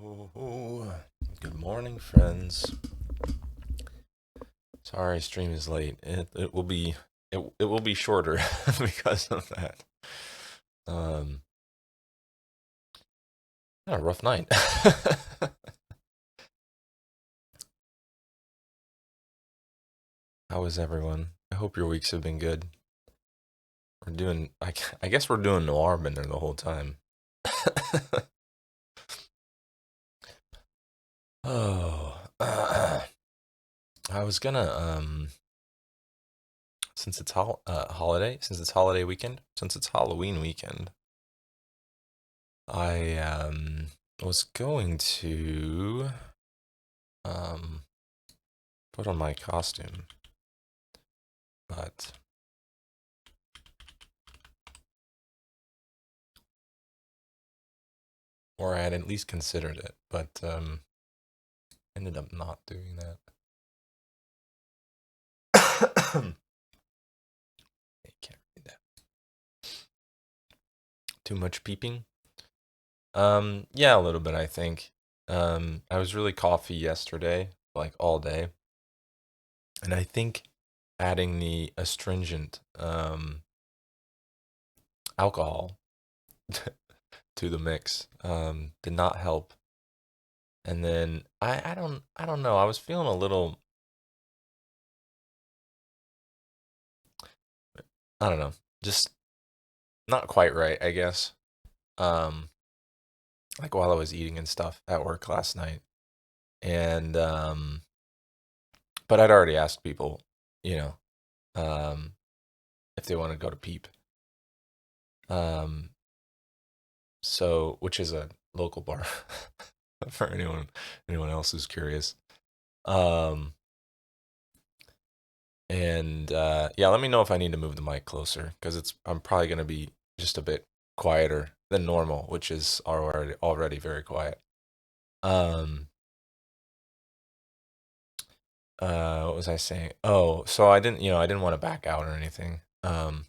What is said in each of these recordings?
Oh, good morning, friends. Sorry, stream is late. It will be shorter because of that. Um, yeah, rough night. How is everyone? I hope your weeks have been good. I guess we're doing Noir Bender the whole time. Oh, I was gonna since it's holiday weekend, since it's Halloween weekend, I was going to um put on my costume, but or I had at least considered it, but ended up not doing that. I can't read that. Too much peeping. Yeah, a little bit, I think. I was really coffee yesterday, like all day, and I think adding the astringent alcohol to the mix did not help. And then I don't know. I was feeling a little, I don't know, just not quite right, I guess. Um, like while I was eating and stuff at work last night. And but I'd already asked people, you know, um if they want to go to Peep. Um so which is a local bar for anyone else who's curious. Um and yeah, let me know if I need to move the mic closer cuz I'm probably going to be just a bit quieter than normal, which is already very quiet. Um what was I saying? Oh, so I didn't want to back out or anything. So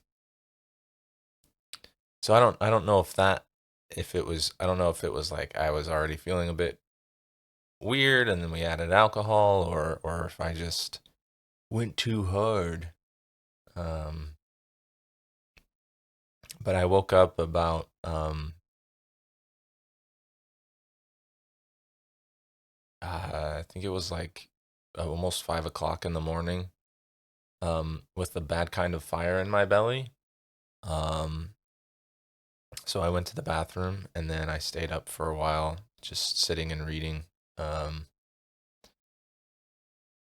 I don't know if I don't know if it was like I was already feeling a bit weird and then we added alcohol, or if I just went too hard. Um but I woke up about I think it was like almost 5 o'clock in the morning, with a bad kind of fire in my belly. Um so I went to the bathroom and then I stayed up for a while just sitting and reading. Um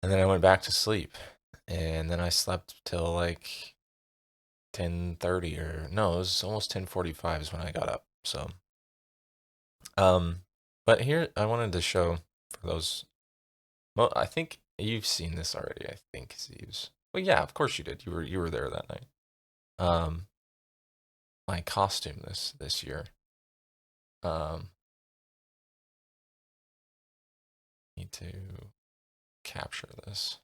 and then I went back to sleep. And then I slept till like 10:30, or no, it was almost 10:45 is when I got up. So, um, but here I wanted to show for those. Well, I think you've seen this already. I think, Zeus. Well, yeah, of course you did. You were there that night. Um, my costume this year. Um, need to capture this.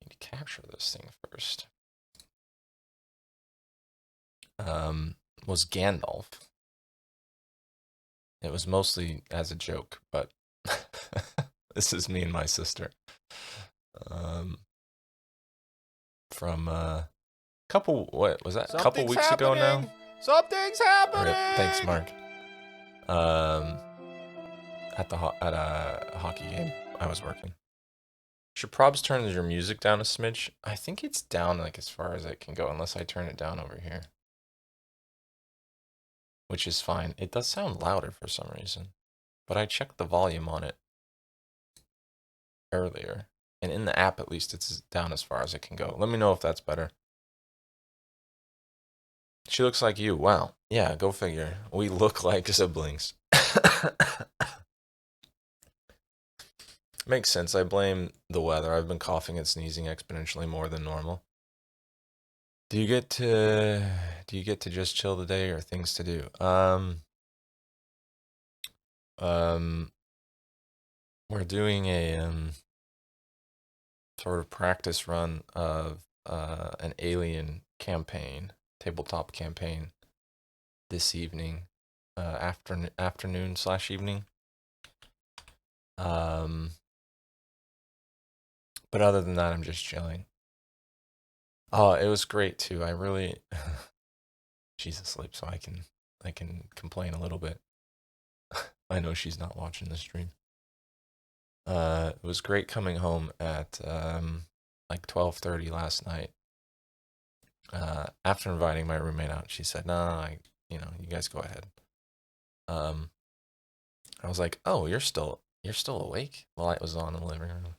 Need to capture this thing first. Um, was Gandalf. It was mostly as a joke, but this is me and my sister. Um, from couple what was that? A couple Something's weeks ago now. happening. Something's Rip. Thanks, happening. Mark. Um, at a hockey game I was working. Should probs turn your music down a smidge? I think it's down like as far as it can go, unless I turn it down over here, which is fine. It does sound louder for some reason, but I checked the volume on it earlier, and in the app at least it's down as far as it can go. Let me know if that's better. She looks like you. Wow. Yeah, go figure. We look like siblings. Makes sense. I blame the weather. I've been coughing and sneezing exponentially more than normal. Do you get to just chill today or things to do? Um we're doing a sort of practice run of an alien campaign, tabletop campaign this evening. afternoon/evening. But other than that, I'm just chilling. Oh, it was great too. I really she's asleep, so I can complain a little bit. I know she's not watching the stream. It was great coming home at like 12:30 last night. After inviting my roommate out, she said, "No, you guys go ahead." Um, I was like, "Oh, you're still awake?" The light was on in the living room,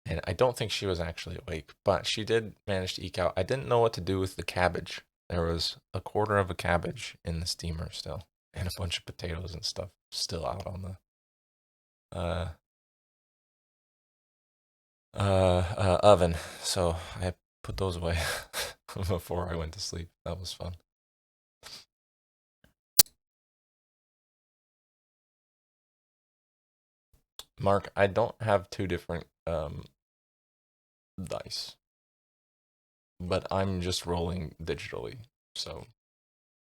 and I don't think she was actually awake, but she did manage to eke out. I didn't know what to do with the cabbage. There was a quarter of a cabbage in the steamer still, and a bunch of potatoes and stuff still out on the oven. So I put those away before I went to sleep. That was fun. Mark, I don't have two different dice, but I'm just rolling digitally, so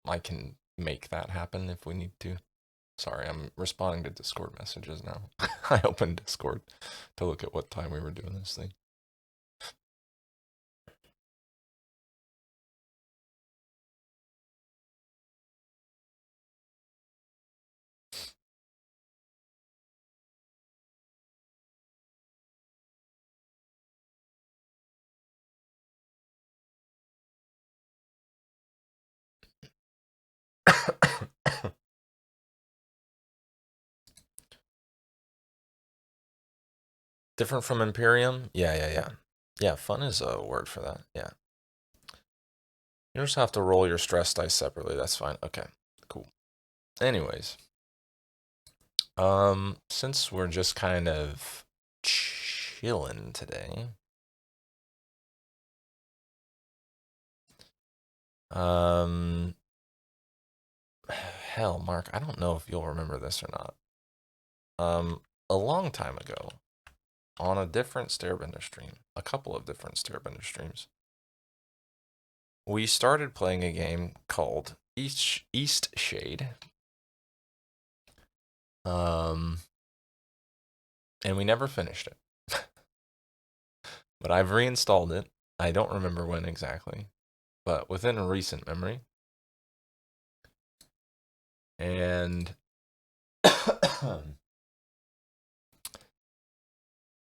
I can make that happen if we need to. Sorry, I'm responding to Discord messages now. I opened Discord to look at what time we were doing this thing. Different from Imperium? Yeah, yeah, yeah. Yeah, fun is a word for that. Yeah. You just have to roll your stress dice separately. That's fine. Okay, cool. Anyways, since we're just kind of chilling today, um, hell, Mark, I don't know if you'll remember this or not. A long time ago, on a different Stairbender stream, a couple of different Stairbender streams, we started playing a game called Eastshade. Um, and we never finished it. But I've reinstalled it. I don't remember when exactly, but within a recent memory. And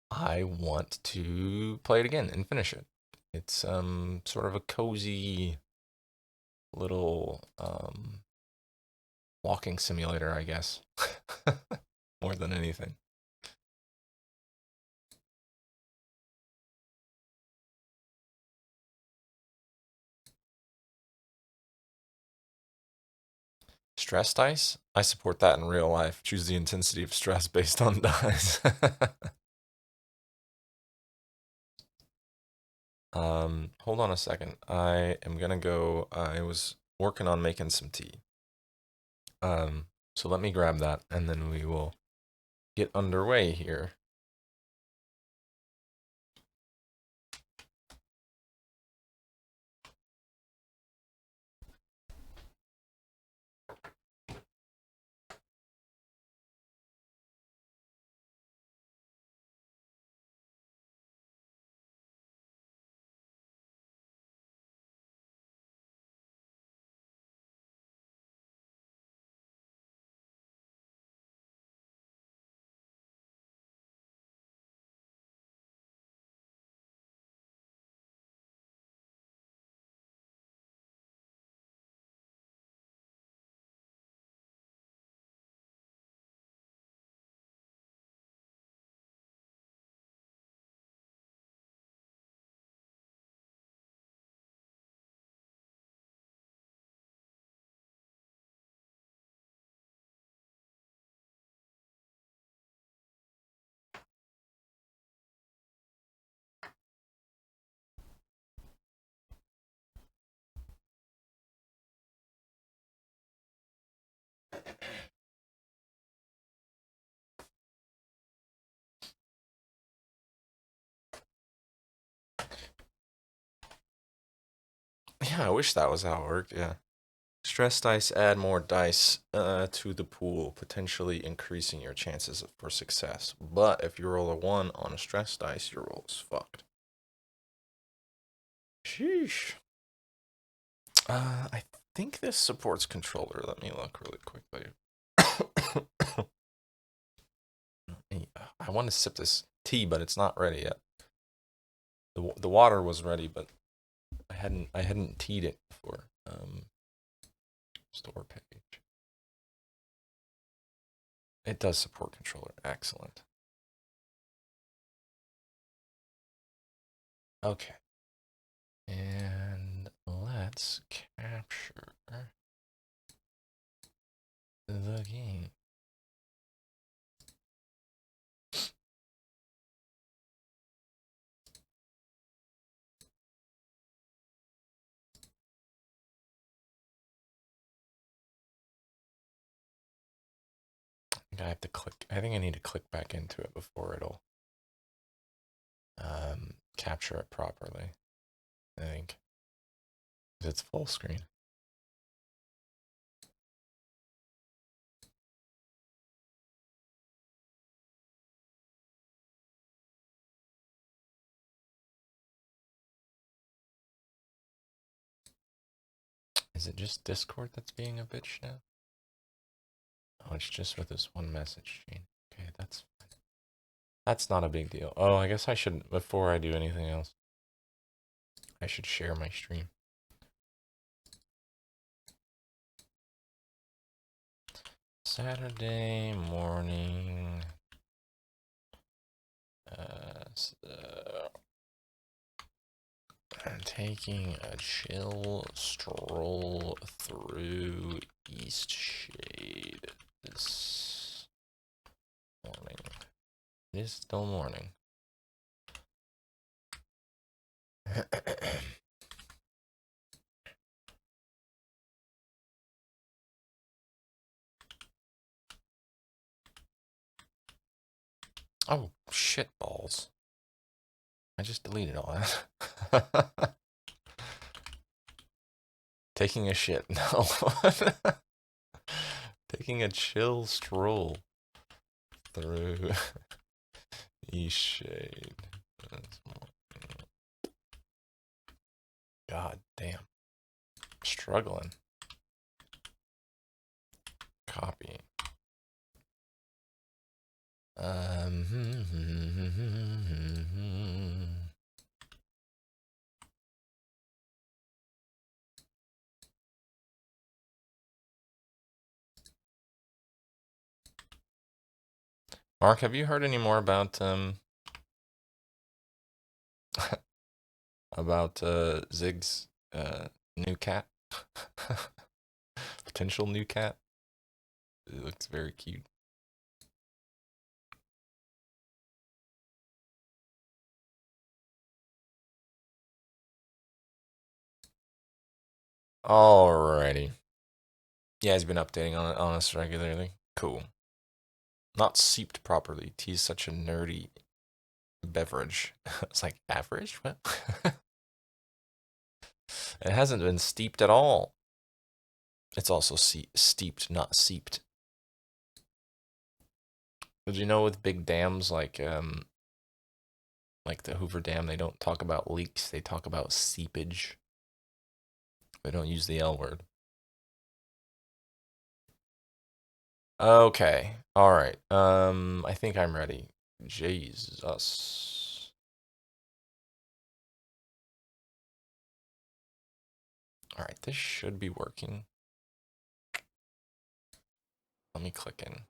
I want to play it again and finish it. It's sort of a cozy little walking simulator, I guess. More than anything. Stress dice? I support that in real life. Choose the intensity of stress based on dice. Hold on a second. I am gonna go. I was working on making some tea. So let me grab that and then we will get underway here. Yeah, I wish that was how it worked. Yeah. Stress dice add more dice to the pool, potentially increasing your chances for success. But if you roll a 1 on a stress dice, your roll is fucked. Sheesh. I think this supports controller. Let me look really quickly. I want to sip this tea, but it's not ready yet. The water was ready, but I hadn't teed it before. Store page. It does support controller. Excellent. Okay. And let's capture the game. I have to click. I think I need to click back into it before it'll capture it properly. I think it's full screen. Is it just Discord that's being a bitch now? Oh, it's just with this one message chain. Okay, that's fine. That's not a big deal. Oh, I guess I should, before I do anything else, I should share my stream. Saturday morning. I'm taking a chill stroll through Eastshade this morning. It is still morning. Oh, shit balls. I just deleted all that. Taking a shit. No. Taking a chill stroll through Eastshade. God damn. Struggling. Copy. Mark, have you heard any more about Zig's new cat? Potential new cat? It looks very cute. Alrighty. Yeah, he's been updating on us regularly. Cool. Not seeped properly. Tea is such a nerdy beverage. It's like, average? What? It hasn't been steeped at all. It's also steeped, not seeped. Did you know with big dams like the Hoover Dam, they don't talk about leaks, they talk about seepage. They don't use the L word. Okay. All right. I think I'm ready. Jesus. All right, this should be working. Let me click in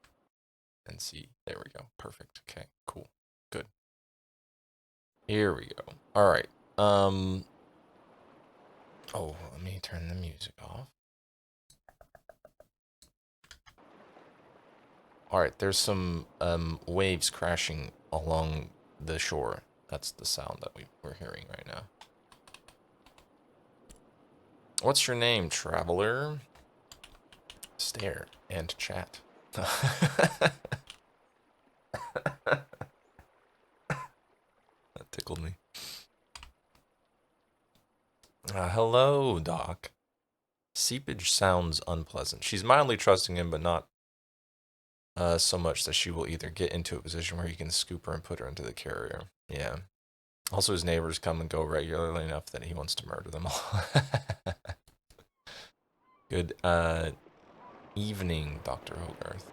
and see. There we go. Perfect. Okay, cool. Good. Here we go. All right. Oh, let me turn the music off. All right, there's some waves crashing along the shore. That's the sound that we're hearing right now. What's your name, traveler? Stare and chat. That tickled me. Hello, Doc. Seepage sounds unpleasant. She's mildly trusting him, but not so much that she will either get into a position where he can scoop her and put her into the carrier. Yeah. Also, his neighbors come and go regularly enough that he wants to murder them all. Good evening, Dr. Hogarth.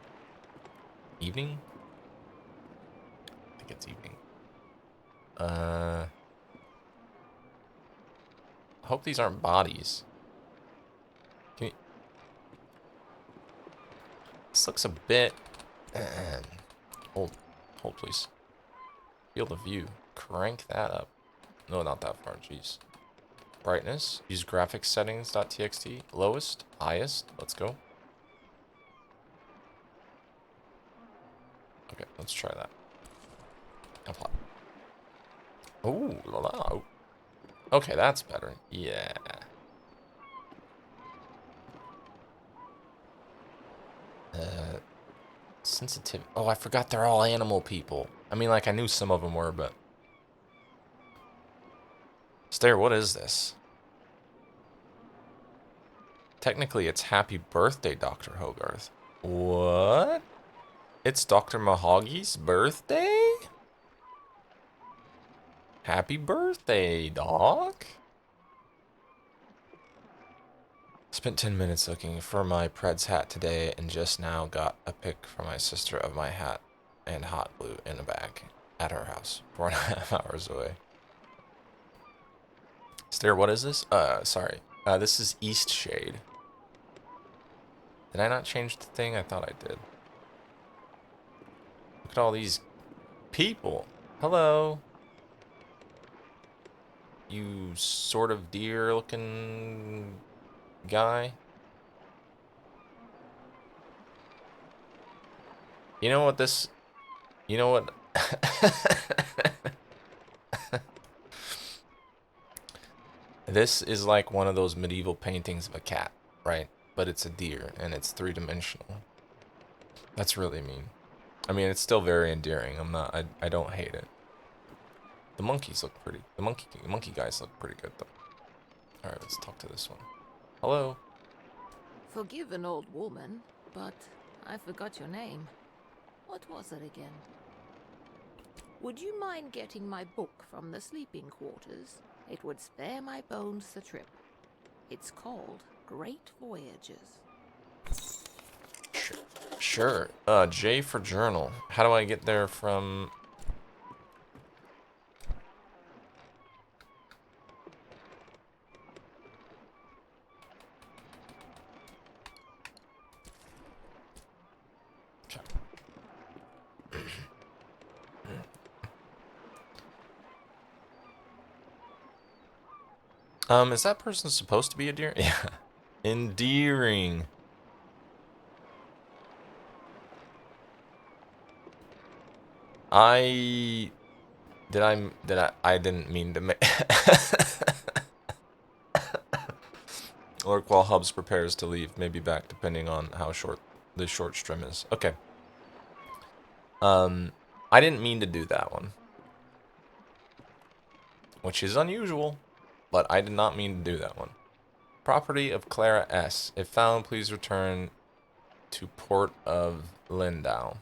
Evening? I think it's evening. I hope these aren't bodies. Can you... This looks a bit... hold, please. Field of view. Crank that up. No, not that far, jeez. Brightness. Use graphics settings.txt. Lowest. Highest. Let's go. Okay, let's try that. Apply. Oh, la la. Okay, that's better. Yeah. Sensitive. Oh, I forgot they're all animal people. I mean, like, I knew some of them were, but... Stare, what is this? Technically, it's happy birthday, Dr. Hogarth. What? It's Dr. Mahogany's birthday? Happy birthday, Doc. Spent 10 minutes looking for my Pred's hat today and just now got a pic from my sister of my hat and hot glue in a bag at her house 4.5 hours away. Stare, what is this? Sorry. This is Eastshade. Did I not change the thing? I thought I did. Look at all these people. Hello. You sort of deer looking guy. You know what this... You know what... This is like one of those medieval paintings of a cat, right? But it's a deer, and it's three-dimensional. That's really mean. I mean, it's still very endearing. I don't hate it. The monkeys look pretty... The monkey guys look pretty good, though. Alright, let's talk to this one. Hello. Forgive an old woman, but I forgot your name. What was it again? Would you mind getting my book from the sleeping quarters? It would spare my bones the trip. It's called Great Voyages. Sure. J for journal. How do I get there from... Is that person supposed to be a deer? Yeah. Endearing. I didn't mean to make... Lurk while Hubs prepares to leave. Maybe back depending on how short the short stream is. Okay. I didn't mean to do that one. Which is unusual. But I did not mean to do that one. Property of Clara S. If found, please return to Port of Lindau.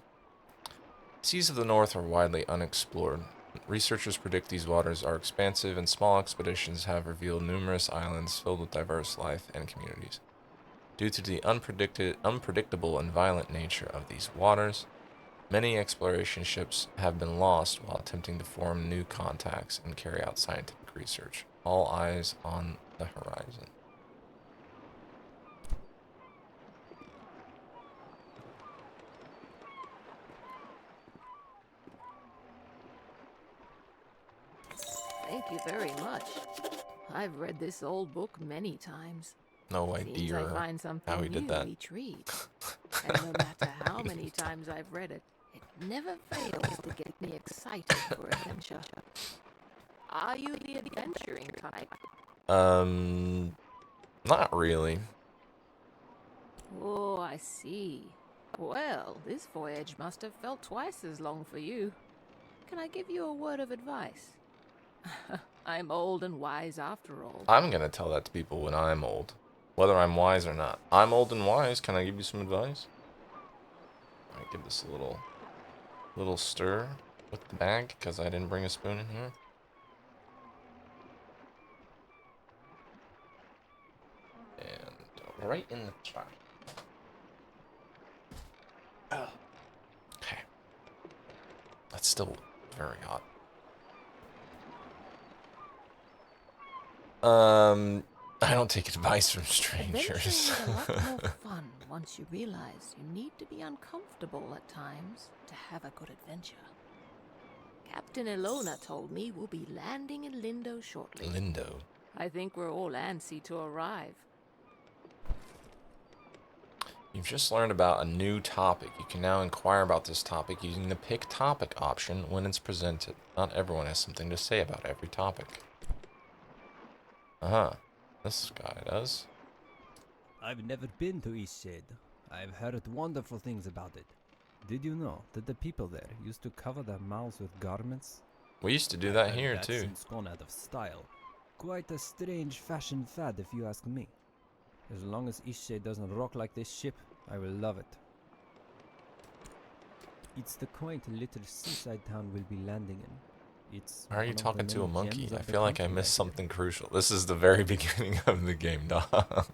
Seas of the North are widely unexplored. Researchers predict these waters are expansive, and small expeditions have revealed numerous islands filled with diverse life and communities. Due to the unpredictable and violent nature of these waters, many exploration ships have been lost while attempting to form new contacts and carry out scientific research. All eyes on the horizon. Thank you very much. I've read this old book many times. No idea I find something how he did that. Each read. And no matter how many times I've read it, it never fails to get me excited for adventure. Are you the adventuring type? Not really. Oh, I see. Well, this voyage must have felt twice as long for you. Can I give you a word of advice? I'm old and wise after all. I'm gonna tell that to people when I'm old. whether I'm wise or not. I'm old and wise. Can I give you some advice? Alright, give this a little stir with the bag, because I didn't bring a spoon in here. And right in the trash. Oh. Okay. That's still very hot. I don't take advice from strangers. Adventuring is a lot more fun once you realize you need to be uncomfortable at times to have a good adventure. Captain Ilona told me we'll be landing in Lindo shortly. Lindo. I think we're all antsy to arrive. You've just learned about a new topic. You can now inquire about this topic using the Pick Topic option when it's presented. Not everyone has something to say about every topic. This guy does. I've never been to Eastshade. I've heard wonderful things about it. Did you know that the people there used to cover their mouths with garments? We used to do that here That's too. since gone out of style. Quite a strange fashion fad if you ask me. As long as Eastshade doesn't rock like this ship, I will love it. It's the quaint little seaside town we'll be landing in. Why are you talking to a monkey? I I feel like I missed something crucial. This is the very beginning of the game, dog.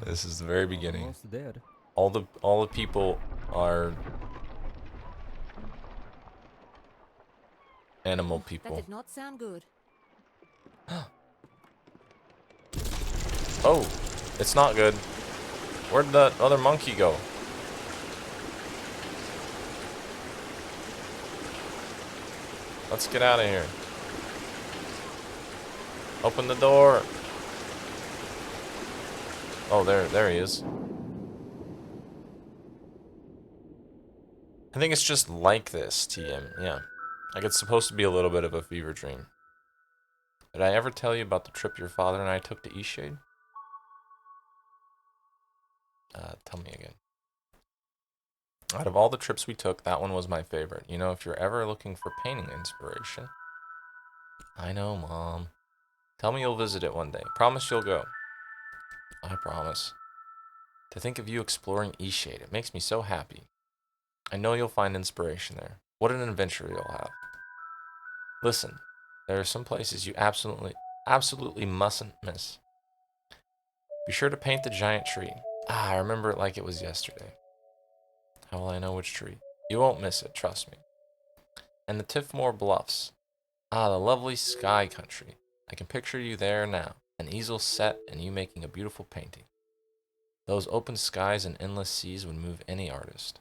This is the very beginning. Almost there. All the people are animal That people. did not sound good. Oh, it's not good. Where'd the other monkey go? Let's get out of here. Open the door. Oh, there he is. I think it's just like this, TM. Yeah. Like it's supposed to be a little bit of a fever dream. Did I ever tell you about the trip your father and I took to Eastshade? Tell me again. Out of all the trips we took, that one was my favorite. You know, if you're ever looking for painting inspiration. I know, Mom. Tell me you'll visit it one day. Promise you'll go. I promise. To think of you exploring Eastshade, it makes me so happy. I know you'll find inspiration there. What an adventure you'll have. Listen, there are some places you absolutely mustn't miss. Be sure to paint the giant tree. I remember it like it was yesterday. How will I know which tree? You won't miss it, trust me. And the Tiffmore Bluffs. The lovely sky country. I can picture you there now, an easel set and you making a beautiful painting. Those open skies and endless seas would move any artist.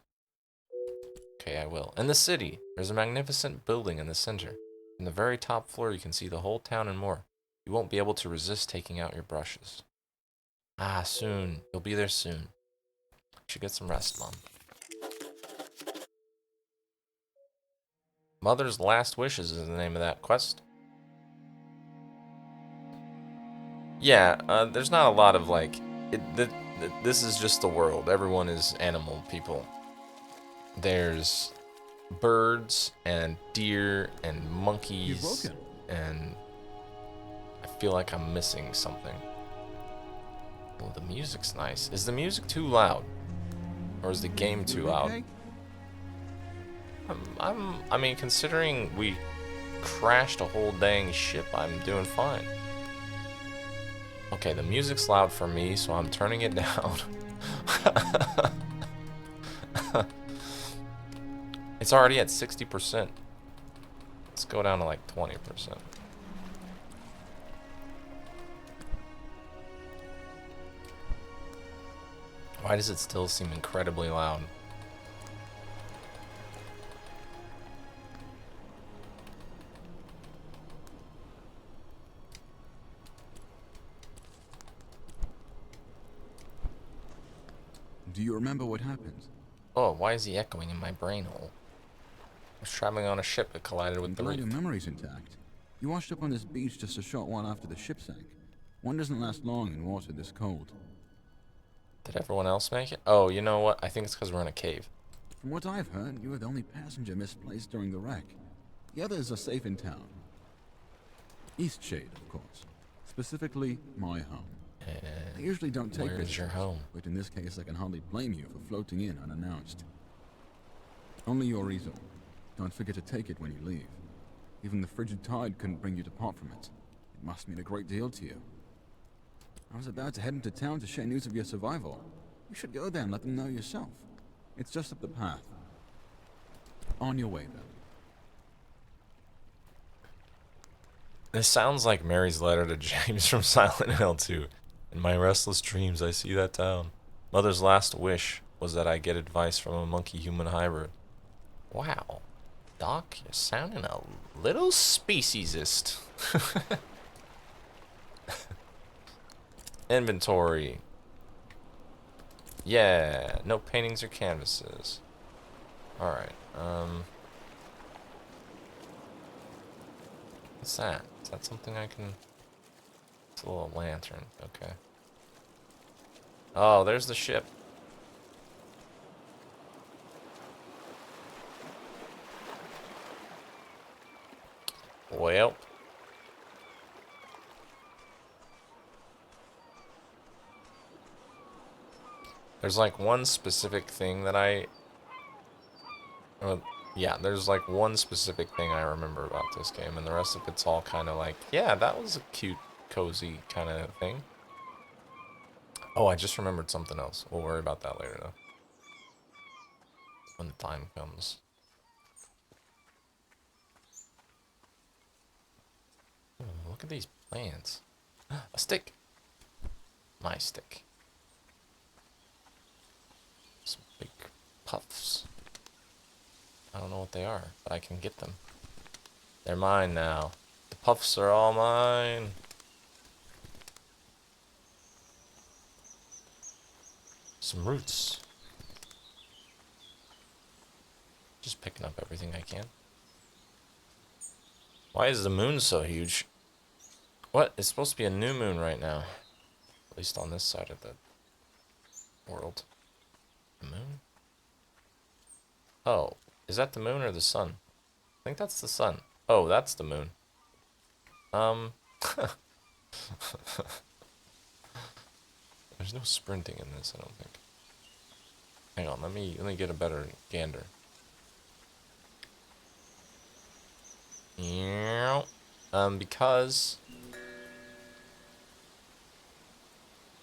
Okay, I will. In the city, there's a magnificent building in the center. From the very top floor, you can see the whole town and more. You won't be able to resist taking out your brushes. Soon. You'll be there soon. You should get some rest, Mom. Mother's Last Wishes is the name of that quest. Yeah, there's not a lot of like... this is just the world. Everyone is animal people. There's birds and deer and monkeys. And I feel like I'm missing something. Well, the music's nice. Is the music too loud? Or is the game too loud? I mean, considering we crashed a whole dang ship, I'm doing fine. Okay, the music's loud for me, so I'm turning it down. It's already at 60%. Let's go down to like 20%. Why does it still seem incredibly loud? Do you remember what happened? Oh, why is he echoing in my brain hole? I was traveling on a ship that collided with the glad reef. your memory's intact. You washed up on this beach just a short while after the ship sank. One doesn't last long in water this cold. Did everyone else make it? Oh, you know what? I think it's because we're in a cave. From what I've heard, you were the only passenger misplaced during the wreck. The others are safe in town. Eastshade, of course. Specifically, my home. I And usually don't take where's visitors, your home? but in this case I can hardly blame you for floating in unannounced. Only your easel. Don't forget to take it when you leave. Even the frigid tide couldn't bring you to part from it. It must mean a great deal to you. I was about to head into town to share news of your survival. You should go there and let them know yourself. It's just up the path. On your way, then. This sounds like Mary's letter to James from Silent Hill 2. In my restless dreams, I see that town. Mother's last wish was that I get advice from a monkey-human hybrid. Wow. Doc, you're sounding a little speciesist. Inventory. Yeah, no paintings or canvases. Alright, what's that? Is that something I can... It's a little lantern, okay. Oh, there's the ship. Well. There's like one specific thing that yeah, there's like one specific thing I remember about this game, and the rest of it's all kind of like, yeah, that was a cute, cozy kind of thing. Oh, I just remembered something else. We'll worry about that later, though. When the time comes. Oh, look at these plants. A stick. My stick. Some big puffs. I don't know what they are, but I can get them. They're mine now. The puffs are all mine. Some roots. Just picking up everything I can. Why is the moon so huge? What? It's supposed to be a new moon right now. At least on this side of the world. The moon? Oh, is that the moon or the sun? I think that's the sun. Oh, that's the moon. There's no sprinting in this, I don't think. Hang on, let me get a better gander. Yeah. Because...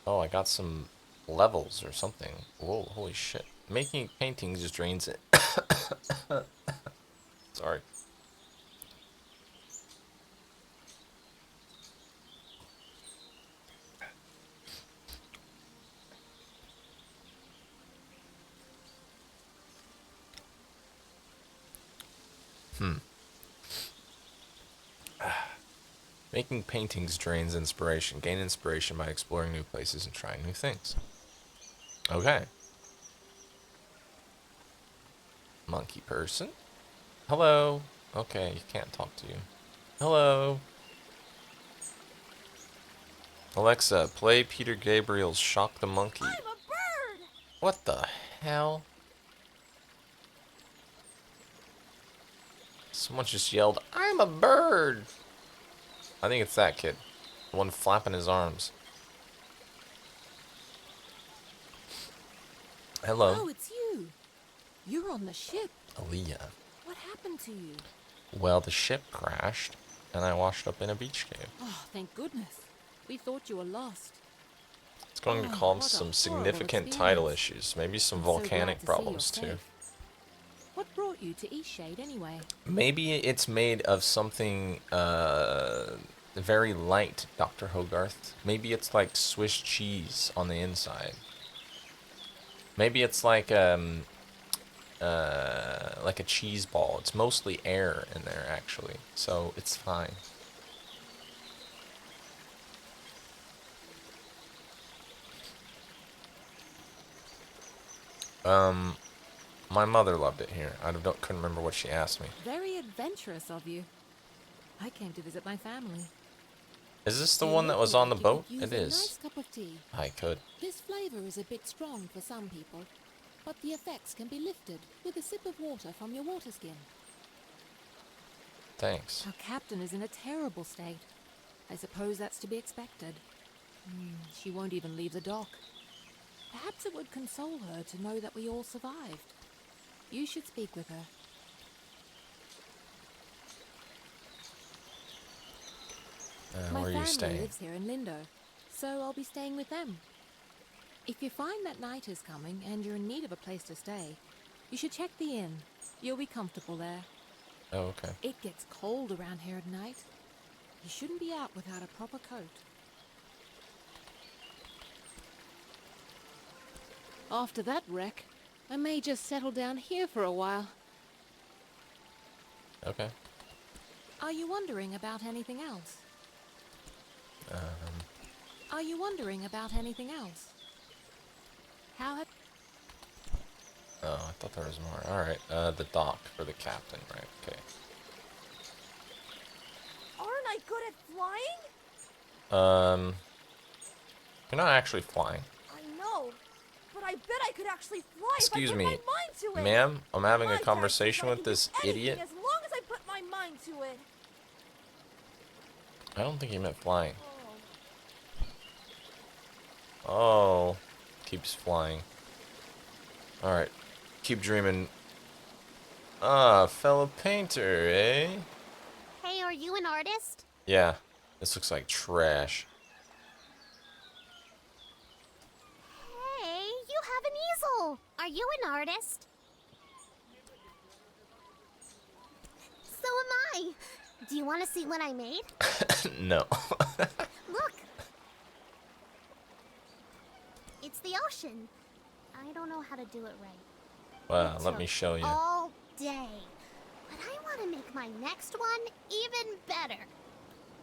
Oh, I got some levels or something. Whoa, holy shit. Making paintings just drains it. Sorry. Making paintings drains inspiration. Gain inspiration by exploring new places and trying new things. Okay. Monkey person. Hello. Okay, you can't talk to you. Hello. Alexa, play Peter Gabriel's Shock the Monkey. I'm a bird! What the hell? Someone just yelled, I'm a bird! I think it's that kid. The one flapping his arms. Hello. Oh, it's you. You're on the ship. Aaliyah. What happened to you? Well, the ship crashed, and I washed up in a beach cave. Oh, thank goodness. We thought you were lost. It's going to Oh, cause what a some horrible significant tidal experience. issues. Maybe some I'm so glad volcanic to see problems, you're too. safe. What brought you to Eastshade anyway? Maybe it's made of something very light, Dr. Hogarth. Maybe it's like Swiss cheese on the inside. Maybe it's like a cheese ball. It's mostly air in there, actually, so it's fine. My mother loved it here. Couldn't remember what she asked me. Very adventurous of you. I came to visit my family. Is this the You one that look was like on the you boat? could use It a is. nice cup of tea. I could. This flavor is a bit strong for some people, but the effects can be lifted with a sip of water from your water skin. Thanks. Our captain is in a terrible state. I suppose that's to be expected. She won't even leave the dock. Perhaps it would console her to know that we all survived. You should speak with her. My Where are you family staying? lives here in Lindo, so I'll be staying with them. If you find that night is coming and you're in need of a place to stay, you should check the inn. You'll be comfortable there. Oh, okay. It gets cold around here at night. You shouldn't be out without a proper coat. After that wreck, I may just settle down here for a while. Okay. Are you wondering about anything else? Um, Are you wondering about anything else? How have... oh, I thought there was more. Alright, the dock for the captain, right? Okay. Aren't I good at flying? You're not actually flying. I know, but I bet I could actually fly Excuse if I me, put my mind to it. ma'am, I'm having My a dad conversation says I with can do this anything idiot. as long as I put my mind to it. I don't think he meant flying. Oh. Oh, keeps flying. Alright, keep dreaming. Ah, fellow painter, eh? Hey, are you an artist? Yeah, this looks like trash. Hey, you have an easel! Are you an artist? So am I. Do you want to see what I made? No. Look! It's the ocean. I don't know how to do it right. Well, It let me took show you. all day. But I want to make my next one even better.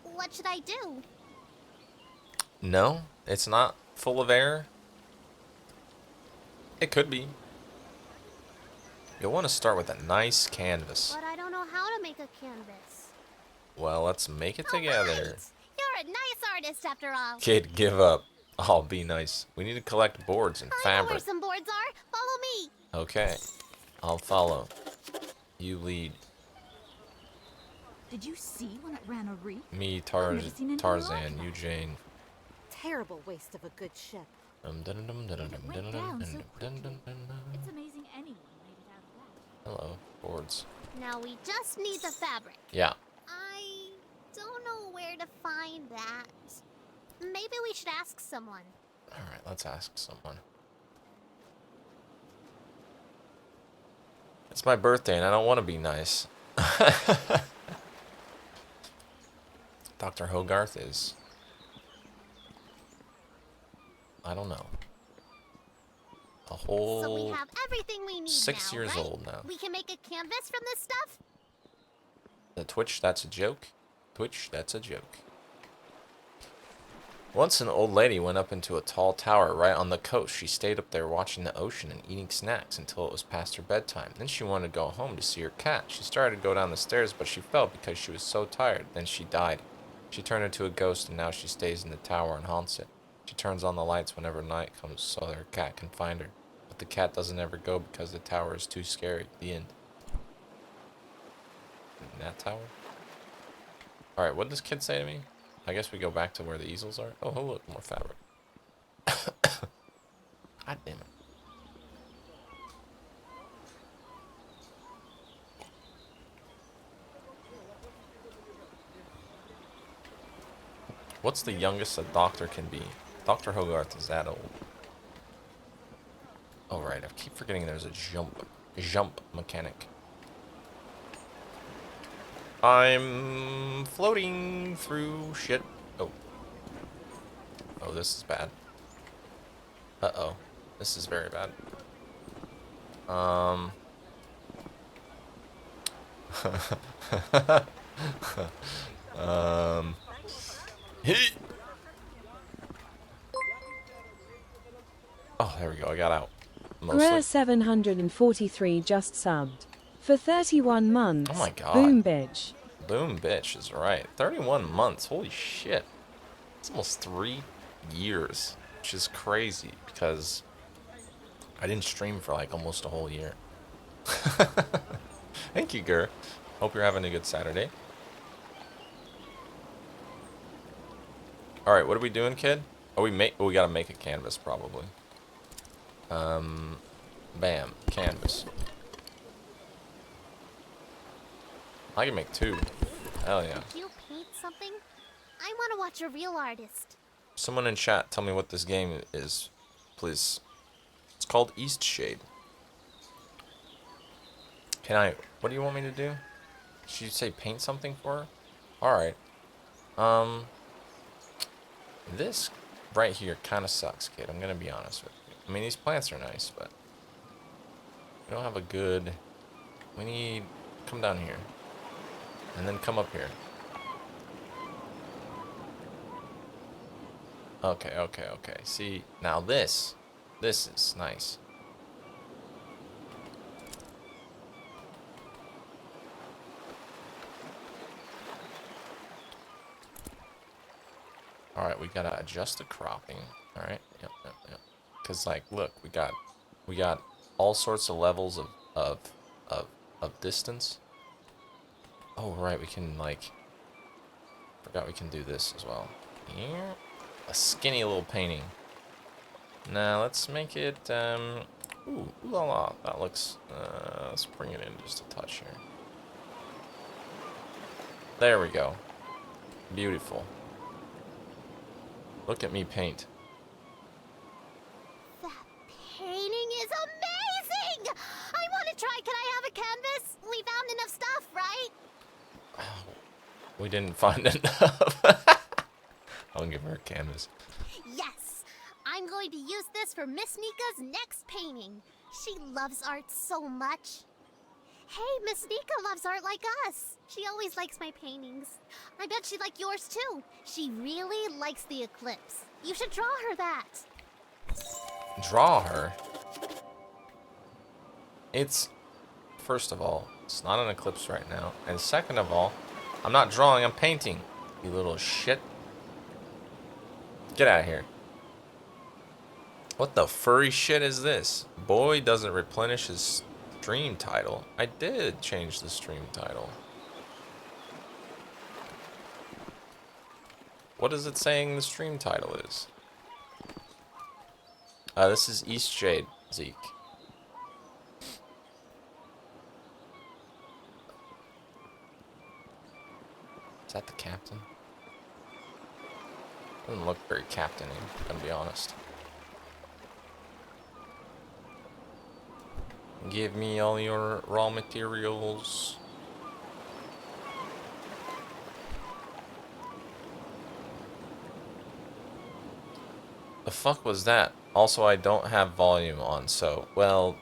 What should I do? No, it's not full of air. It could be. You'll want to start with a nice canvas. But I don't know how to make a canvas. Well, let's make it All together. right. You're a nice artist after all. Kid, give up. I'll be nice. We need to collect boards and I know where fabric. some boards are. Follow me. Okay, I'll follow. You lead. Did you see when it ran a reef? Me, never seen anything Tarzan, like you, that. Jane. Terrible waste of a good ship. It's amazing anyone made it out of that. Hello, boards. Now we just need the fabric. Yeah. I don't know where to find that. Maybe we should ask someone. Alright, let's ask someone. It's my birthday and I don't want to be nice. Dr. Hogarth is... I don't know. A whole... So we have everything we need 6 now, years right? old now. We can make a canvas from this stuff? The Twitch, that's a joke. Twitch, that's a joke. Once an old lady went up into a tall tower right on the coast. She stayed up there watching the ocean and eating snacks until it was past her bedtime. Then she wanted to go home to see her cat. She started to go down the stairs, but she fell because she was so tired. Then she died. She turned into a ghost and now she stays in the tower and haunts it. She turns on the lights whenever night comes so her cat can find her. But the cat doesn't ever go because the tower is too scary. The end. In that tower? Alright, what did this kid say to me? I guess we go back to where the easels are. Oh, look, more fabric. God damn it. What's the youngest a doctor can be? Dr. Hogarth is that old. Oh, right, I keep forgetting there's a jump mechanic. I'm floating through shit. Oh. Oh, this is bad. Uh-oh. This is very bad. Hee! Oh, there we go. I got out. Rare 743 just subbed. For 31 months. Oh my god. Boom bitch. Boom bitch is right. 31 months. Holy shit. It's almost 3 years. Which is crazy because I didn't stream for like almost a whole year. Thank you, Gur. Hope you're having a good Saturday. Alright, what are we doing, kid? Oh, we gotta make a canvas probably. Bam, canvas. I can make 2. Hell yeah. Did you paint something? I want to watch a real artist. Someone in chat, tell me what this game is, please. It's called Eastshade. What do you want me to do? Should you say paint something for her? Alright. This right here kind of sucks, kid. I'm gonna be honest with you. I mean, these plants are nice, but we don't have a good... We need... Come down here. And then come up here. Okay, okay, okay. See, now this is nice. Alright, we gotta adjust the cropping. Alright, yep. Cause like, look, we got all sorts of levels of distance. Oh right, we can like, forgot we can do this as well. Here, a skinny little painting. Now let's make it, ooh la la, that looks, let's bring it in just a touch here. There we go. Beautiful. Look at me paint. That painting is amazing! I want to try. Can I have a canvas? We found enough stuff, right? We didn't find enough. I'll give her a canvas. Yes! I'm going to use this for Miss Nika's next painting. She loves art so much. Hey, Miss Nika loves art like us. She always likes my paintings. I bet she'd like yours too. She really likes the eclipse. You should draw her that. Draw her? It's... First of all, it's not an eclipse right now. And second of all, I'm not drawing, I'm painting. You little shit. Get out of here. What the furry shit is this? Boy doesn't replenish his stream title. I did change the stream title. What is it saying the stream title is? This is Eastshade, Zeke. Is that the captain? Doesn't look very captain-y, I'm gonna be honest. Give me all your raw materials. The fuck was that? Also, I don't have volume on, so, well,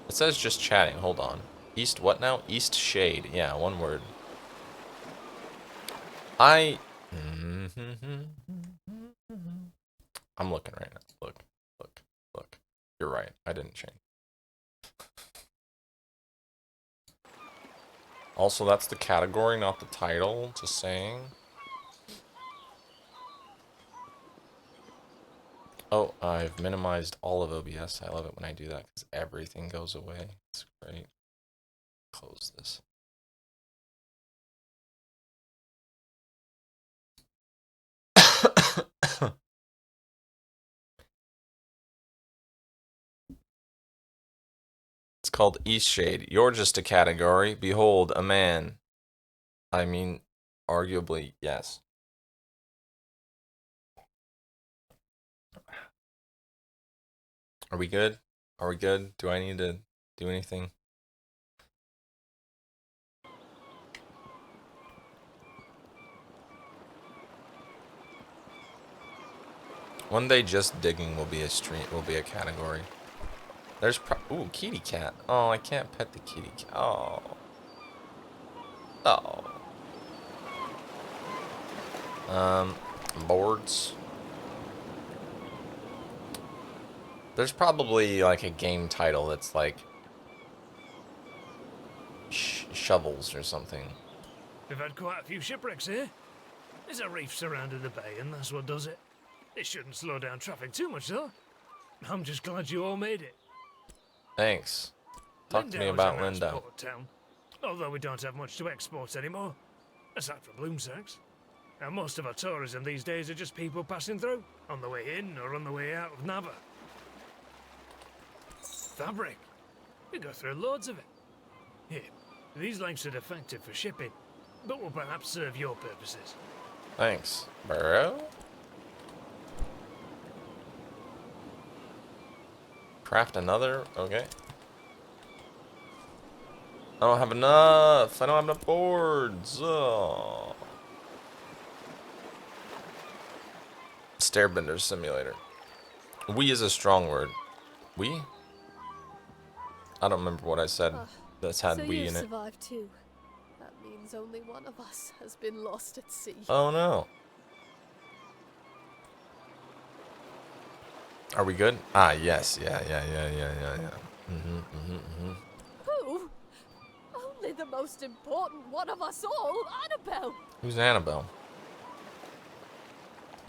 it says just chatting. Hold on. East what now? Eastshade. Yeah, one word. I'm looking right now. Look. You're right. I didn't change. Also, that's the category, not the title. Just saying. Oh, I've minimized all of OBS. I love it when I do that because everything goes away. It's great. Close this. It's called Eastshade. You're just a category. Behold, a man. I mean, arguably, yes. Are we good? Are we good? Do I need to do anything? One day just digging will be a category. There's ooh, kitty cat. Oh, I can't pet the kitty cat. Oh. Boards. There's probably like a game title that's like shovels or something. We've had quite a few shipwrecks here. There's a reef surrounding the bay, and that's what does it. It shouldn't slow down traffic too much, though. I'm just glad you all made it. Thanks. Talk to me about Lindau. Port town, although we don't have much to export anymore, aside from bloom sacks. And most of our tourism these days are just people passing through, on the way in or on the way out of Nava. Fabric. We go through loads of it. Here, these lengths are defective for shipping, but will perhaps serve your purposes. Thanks, bro. Craft another, okay. I don't have enough. I don't have enough boards. Oh. Stairbender simulator. We is a strong word. We? I don't remember what I said. That's had so we you in it. survived too. That means only one of us has been lost at sea. Oh no. Are we good? Ah, yes. Yeah. Who? Only the most important one of us all, Annabelle. Who's Annabelle?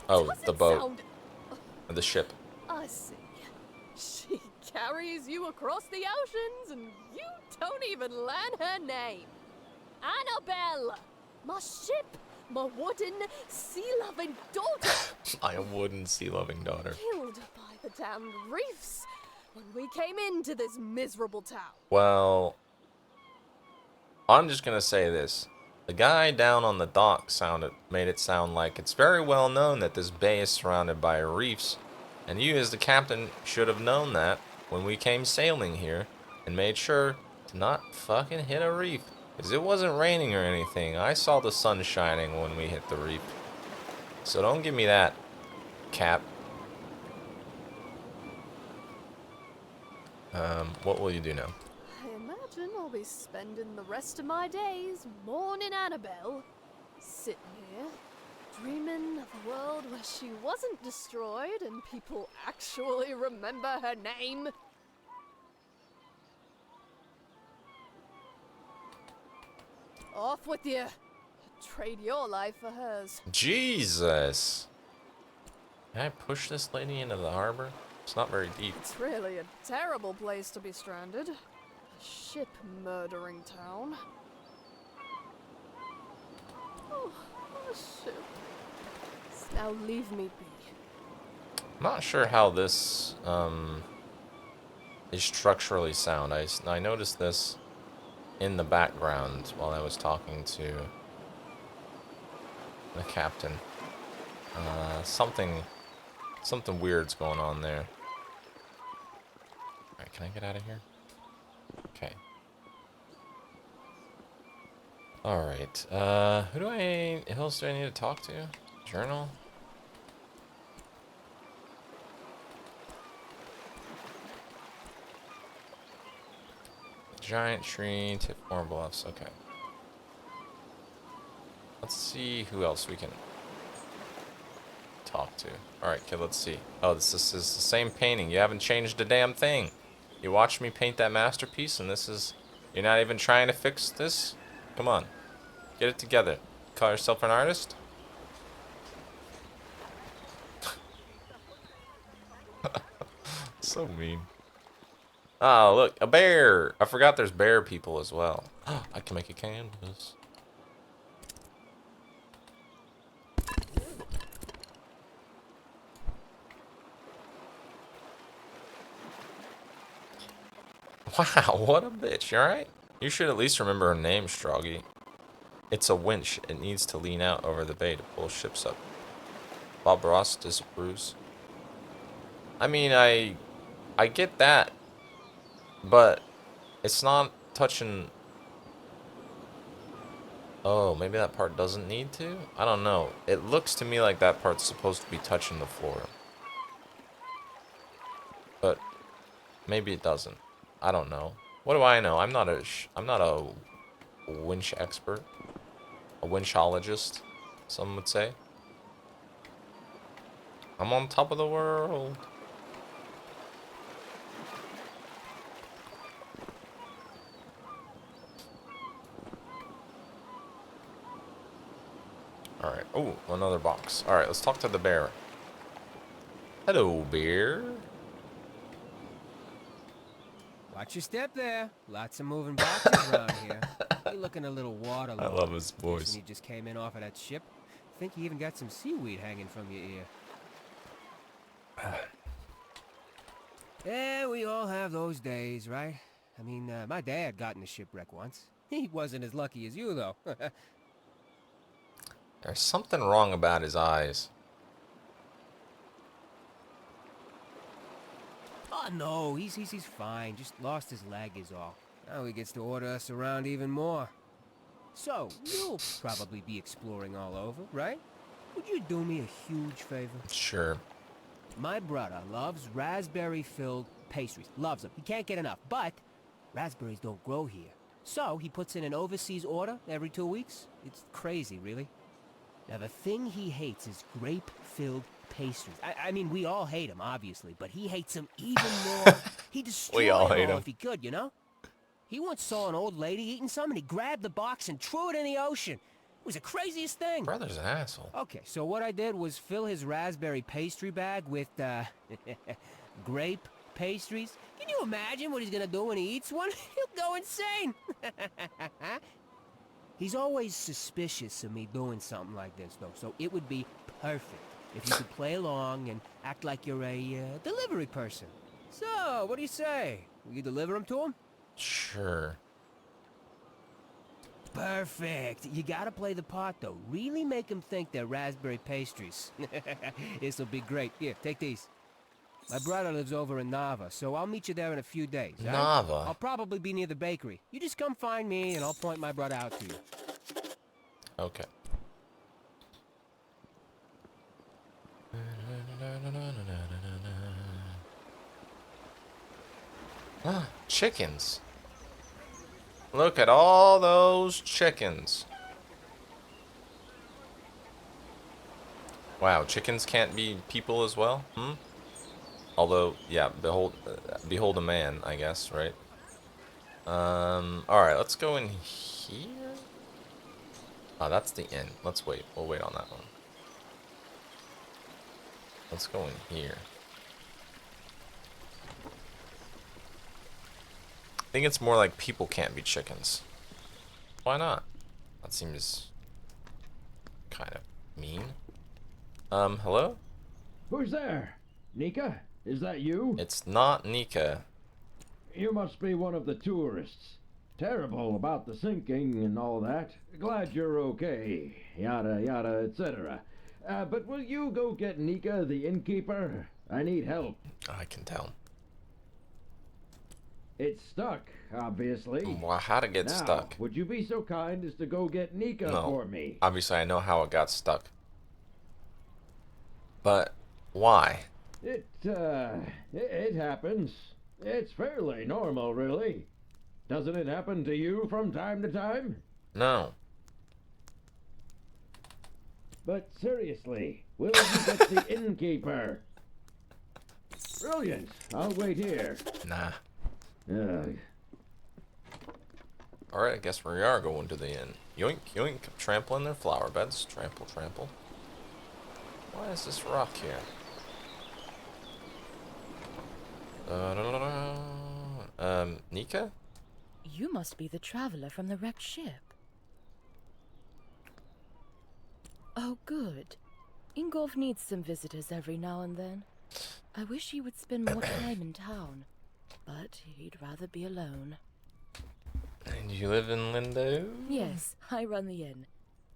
Oh, the boat. Sound... The ship. I see. She carries you across the oceans and you don't even learn her name. Annabelle! My ship! My wooden, sea-loving daughter! My wooden sea-loving daughter. Killed by the damned reefs when we came into this miserable town. Well, I'm just gonna say this. The guy down on the dock made it sound like it's very well known that this bay is surrounded by reefs, and you as the captain should have known that when we came sailing here and made sure to not fucking hit a reef. Because it wasn't raining or anything. I saw the sun shining when we hit the reef. So don't give me that, Cap. What will you do now? I imagine I'll be spending the rest of my days mourning Annabelle, sitting here, dreaming of a world where she wasn't destroyed and people actually remember her name. Off with you. Trade your life for hers. Jesus. Can I push this lady into the harbor? It's not very deep. It's really a terrible place to be stranded. A ship-murdering town. Oh, a ship. Now leave me be. I'm not sure how this is structurally sound. I noticed this in the background while I was talking to the captain. Something weird's going on there. Alright, can I get out of here? Okay. Alright, who else do I need to talk to? Journal? Giant tree, tip more bluffs, okay. Let's see who else we can talk to. Alright, kid, let's see. Oh, this is the same painting. You haven't changed a damn thing. You watched me paint that masterpiece, and you're not even trying to fix this? Come on. Get it together. Call yourself an artist? So mean. Oh, look, a bear. I forgot there's bear people as well. I can make a canvas. Wow, what a bitch, you alright? You should at least remember her name, Stroggy. It's a winch. It needs to lean out over the bay to pull ships up. Bob Ross disapproves. I mean, I get that, but it's not touching... Oh, maybe that part doesn't need to? I don't know. It looks to me like that part's supposed to be touching the floor. But maybe it doesn't. I don't know. What do I know? I'm not a winch expert. A winchologist, some would say. I'm on top of the world. Alright. Oh, another box. Alright, let's talk to the bear. Hello, bear. Watch your step there. Lots of moving boxes around here. You're looking a little waterlogged. I love his voice. When you just came in off of that ship. think you even got some seaweed hanging from your ear. Yeah, we all have those days, right? I mean, my dad got in a shipwreck once. He wasn't as lucky as you, though. There's something wrong about his eyes. Oh, no, he's fine. Just lost his leg is all. Now he gets to order us around even more. So, you'll probably be exploring all over, right? Would you do me a huge favor? Sure. My brother loves raspberry-filled pastries. Loves them. He can't get enough. But raspberries don't grow here. So he puts in an overseas order every 2 weeks. It's crazy, really. Now, the thing he hates is grape-filled pastries. I mean, we all hate them, obviously, but he hates them even more. He destroyed We all them hate all 'em. if he could, you know? He once saw an old lady eating some, and he grabbed the box and threw it in the ocean. It was the craziest thing. Brother's an asshole. Okay, so what I did was fill his raspberry pastry bag with, grape pastries. Can you imagine what he's gonna do when he eats one? He'll go insane. He's always suspicious of me doing something like this, though, so it would be perfect if you could play along and act like you're a delivery person. So, what do you say? Will you deliver them to him? Sure. Perfect. You gotta play the part, though. Really make him think they're raspberry pastries. This'll be great. Here, take these. My brother lives over in Nava, so I'll meet you there in a few days. Right? Nava? I'll probably be near the bakery. You just come find me, and I'll point my brother out to you. Okay. Ah, chickens. Look at all those chickens. Wow, chickens can't be people as well? Hmm? Although, yeah, behold a man, I guess, right? Alright, let's go in here. Oh, that's the inn. Let's wait. We'll wait on that one. Let's go in here. I think it's more like people can't be chickens. Why not? That seems kind of mean. Hello? Who's there? Nika? Is that you? It's not Nika. You must be one of the tourists. Terrible about the sinking and all that. Glad you're okay. Yada yada, etc. But will you go get Nika, the innkeeper? I need help. I can tell. It's stuck, obviously. Well, how'd it get Now, stuck? would you be so kind as to go get Nika for me? Obviously I know how it got stuck. But why? It happens. It's fairly normal, really. Doesn't it happen to you from time to time? No. But seriously, will you get the innkeeper? Brilliant. I'll wait here. Nah. Alright, I guess we are going to the inn. Yoink, yoink, trampling their flower beds. Trample, trample. Why is this rock here? Nika? You must be the traveler from the wrecked ship. Oh, good. Ingolf needs some visitors every now and then. I wish he would spend more time in town, but he'd rather be alone. And you live in Lindo? Yes, I run the inn.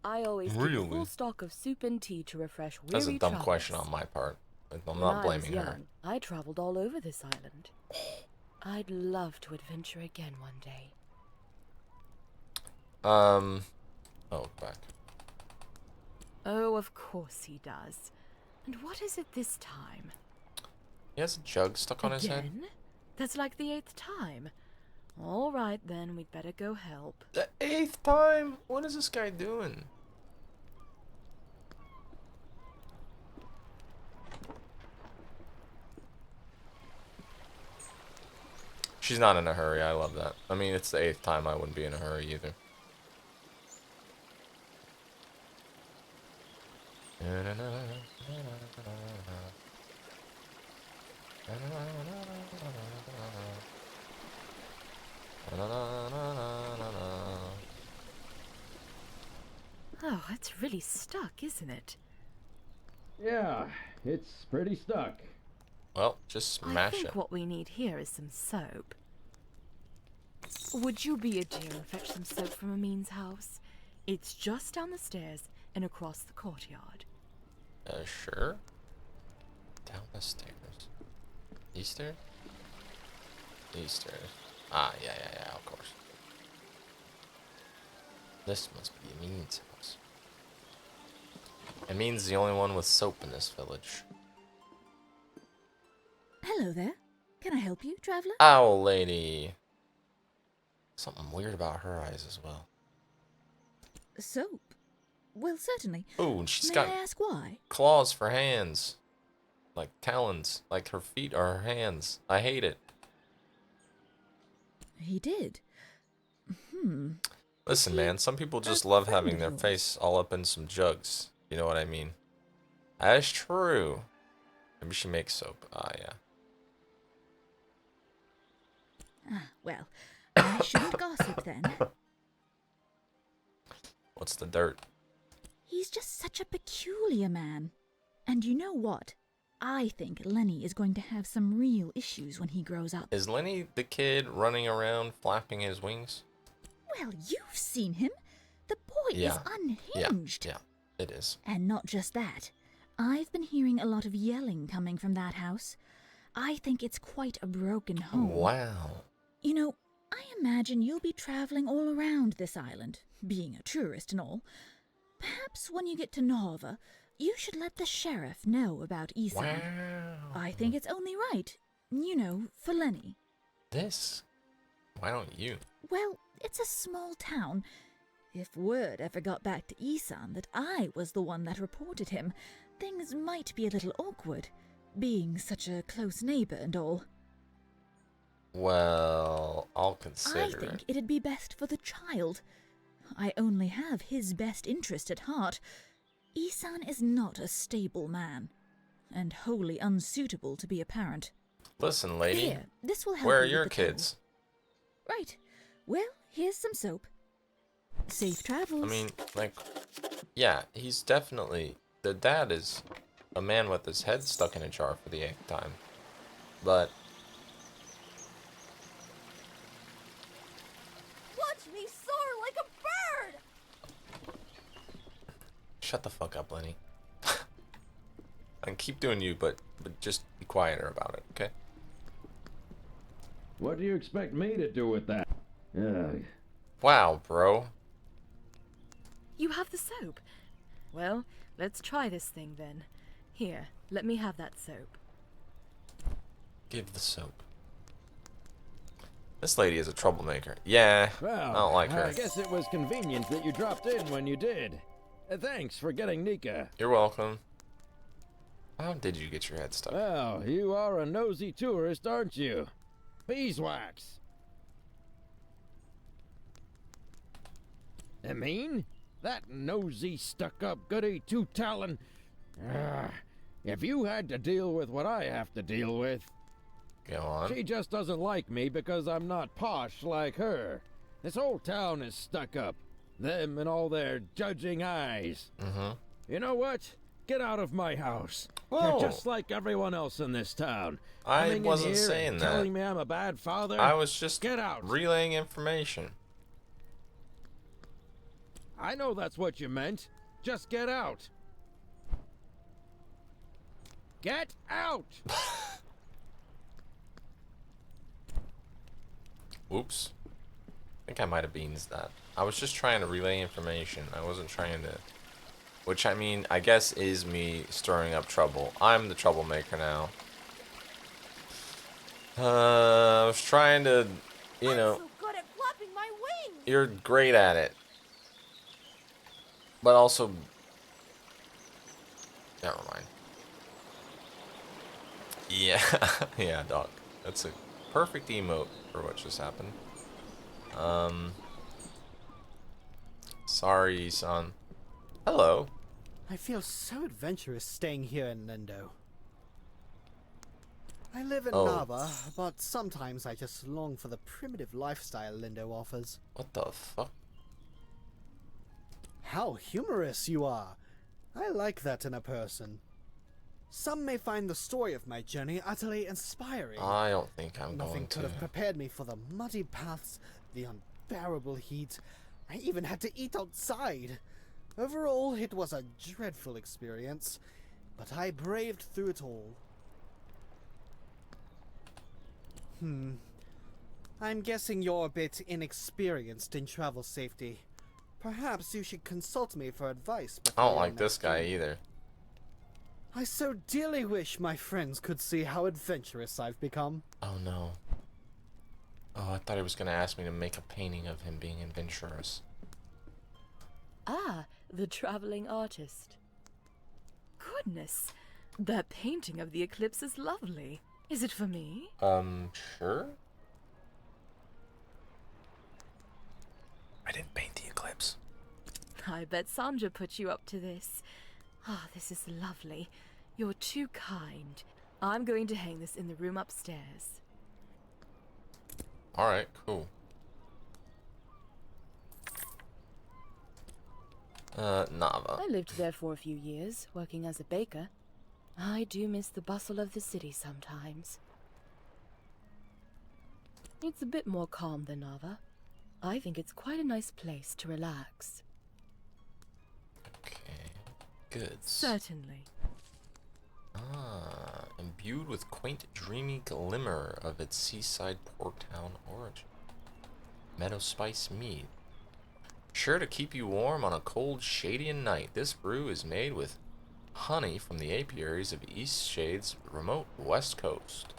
I always keep a full stock of soup and tea to refresh weary That's a dumb travelers. question on my part. I'm When not I was blaming her. young, I traveled all over this island. I'd love to adventure again one day. Oh, back. Oh, of course he does. And what is it this time? He has a jug stuck on his head. Again? That's like the 8th time. All right, then, we'd better go help. The 8th time? What is this guy doing? She's not in a hurry. I love that. I mean, it's the 8th time. I wouldn't be in a hurry either. Oh, it's really stuck, isn't it? Yeah, it's pretty stuck. Well, just smash I think it. what we need here is some soap. Would you be a dear and fetch some soap from Amin's house? It's just down the stairs and across the courtyard. Sure. Down the stairs. These stairs? These stairs. Ah, yeah, of course. This must be Amin's house. Amin's the only one with soap in this village. Hello there. Can I help you, traveler? Owl lady. Something weird about her eyes as well. Soap? Well, certainly. Oh, and she's May got I ask why? claws for hands. Like talons. Like her feet are her hands. I hate it. He did. Listen, man, some people just love having their face all up in some jugs. You know what I mean? That's true. Maybe she makes soap. Ah, yeah. Well, I shouldn't gossip then. What's the dirt? He's just such a peculiar man. And you know what? I think Lenny is going to have some real issues when he grows up. Is Lenny the kid running around flapping his wings? Well, you've seen him. The boy is unhinged. Yeah, it is. And not just that. I've been hearing a lot of yelling coming from that house. I think it's quite a broken home. Wow. You know, I imagine you'll be traveling all around this island, being a tourist and all. Perhaps when you get to Nova, you should let the sheriff know about Eastshade. Wow. I think it's only right, you know, for Lenny. This? Why don't you? Well, it's a small town. If word ever got back to Isan that I was the one that reported him, things might be a little awkward, being such a close neighbor and all. Well, I'll I consider think it. it'd be best for the child. I only have his best interest at heart. Isan is not a stable man, and wholly unsuitable to be a parent. Listen, lady. Here, this will help Where are you your with the trouble. kids? Right. Well, here's some soap. Safe travels. I mean, like, yeah, he's definitely... The dad is a man with his head stuck in a jar for the 8th time. But... Watch me soar like a bird! Shut the fuck up, Lenny. And keep doing you, but just be quieter about it, okay? What do you expect me to do with that? Wow, bro. You have the soap. Well, let's try this thing then. Here, let me have that soap. Give the soap. This lady is a troublemaker. Yeah, Well, I don't like her. I guess it was convenient that you dropped in when you did. Thanks for getting Nika. You're welcome. How did you get your head stuck? Well, you are a nosy tourist, aren't you? Beeswax. I mean, that nosy, stuck-up goody two-talon. If you had to deal with what I have to deal with... Go on. She just doesn't like me because I'm not posh like her. This whole town is stuck up. Them and all their judging eyes. Mm-hmm. You know what? Get out of my house. Whoa. You're just like everyone else in this town. I Coming in wasn't here saying and that. telling me I'm a bad father. I was just Get out. relaying information. I know that's what you meant. Just get out. Get out! Oops. I think I might have beans that. I was just trying to relay information. I wasn't trying to... Which, I mean, I guess is me stirring up trouble. I'm the troublemaker now. I was trying to, you know... I'm so good at flapping my wings! You're great at it. But also... Never mind. Yeah. Yeah, dog. That's a perfect emote for what just happened. Sorry, son. Hello. I feel so adventurous staying here in Lindo. I live in Nava, but sometimes I just long for the primitive lifestyle Lindo offers. What the fuck? How humorous you are. I like that in a person. Some may find the story of my journey utterly inspiring. I don't think I'm Nothing going could to. have prepared me for the muddy paths, the unbearable heat. I even had to eat outside. Overall, it was a dreadful experience, but I braved through it all. I'm guessing you're a bit inexperienced in travel safety. Perhaps you should consult me for advice I before don't your like this next guy journey. either. I so dearly wish my friends could see how adventurous I've become. Oh no. Oh, I thought he was gonna ask me to make a painting of him being adventurous. Ah, the traveling artist. Goodness, that painting of the eclipse is lovely. Is it for me? Sure. I didn't paint the eclipse. I bet Sandra put you up to this. Ah, this is lovely. You're too kind. I'm going to hang this in the room upstairs. Alright, cool. Nava. I lived there for a few years, working as a baker. I do miss the bustle of the city sometimes. It's a bit more calm than Nava. I think it's quite a nice place to relax. Okay, good. Certainly. Ah, imbued with quaint, dreamy glimmer of its seaside port town origin. Meadow spice mead. Sure to keep you warm on a cold, shady night. This brew is made with honey from the apiaries of Eastshade's remote west coast.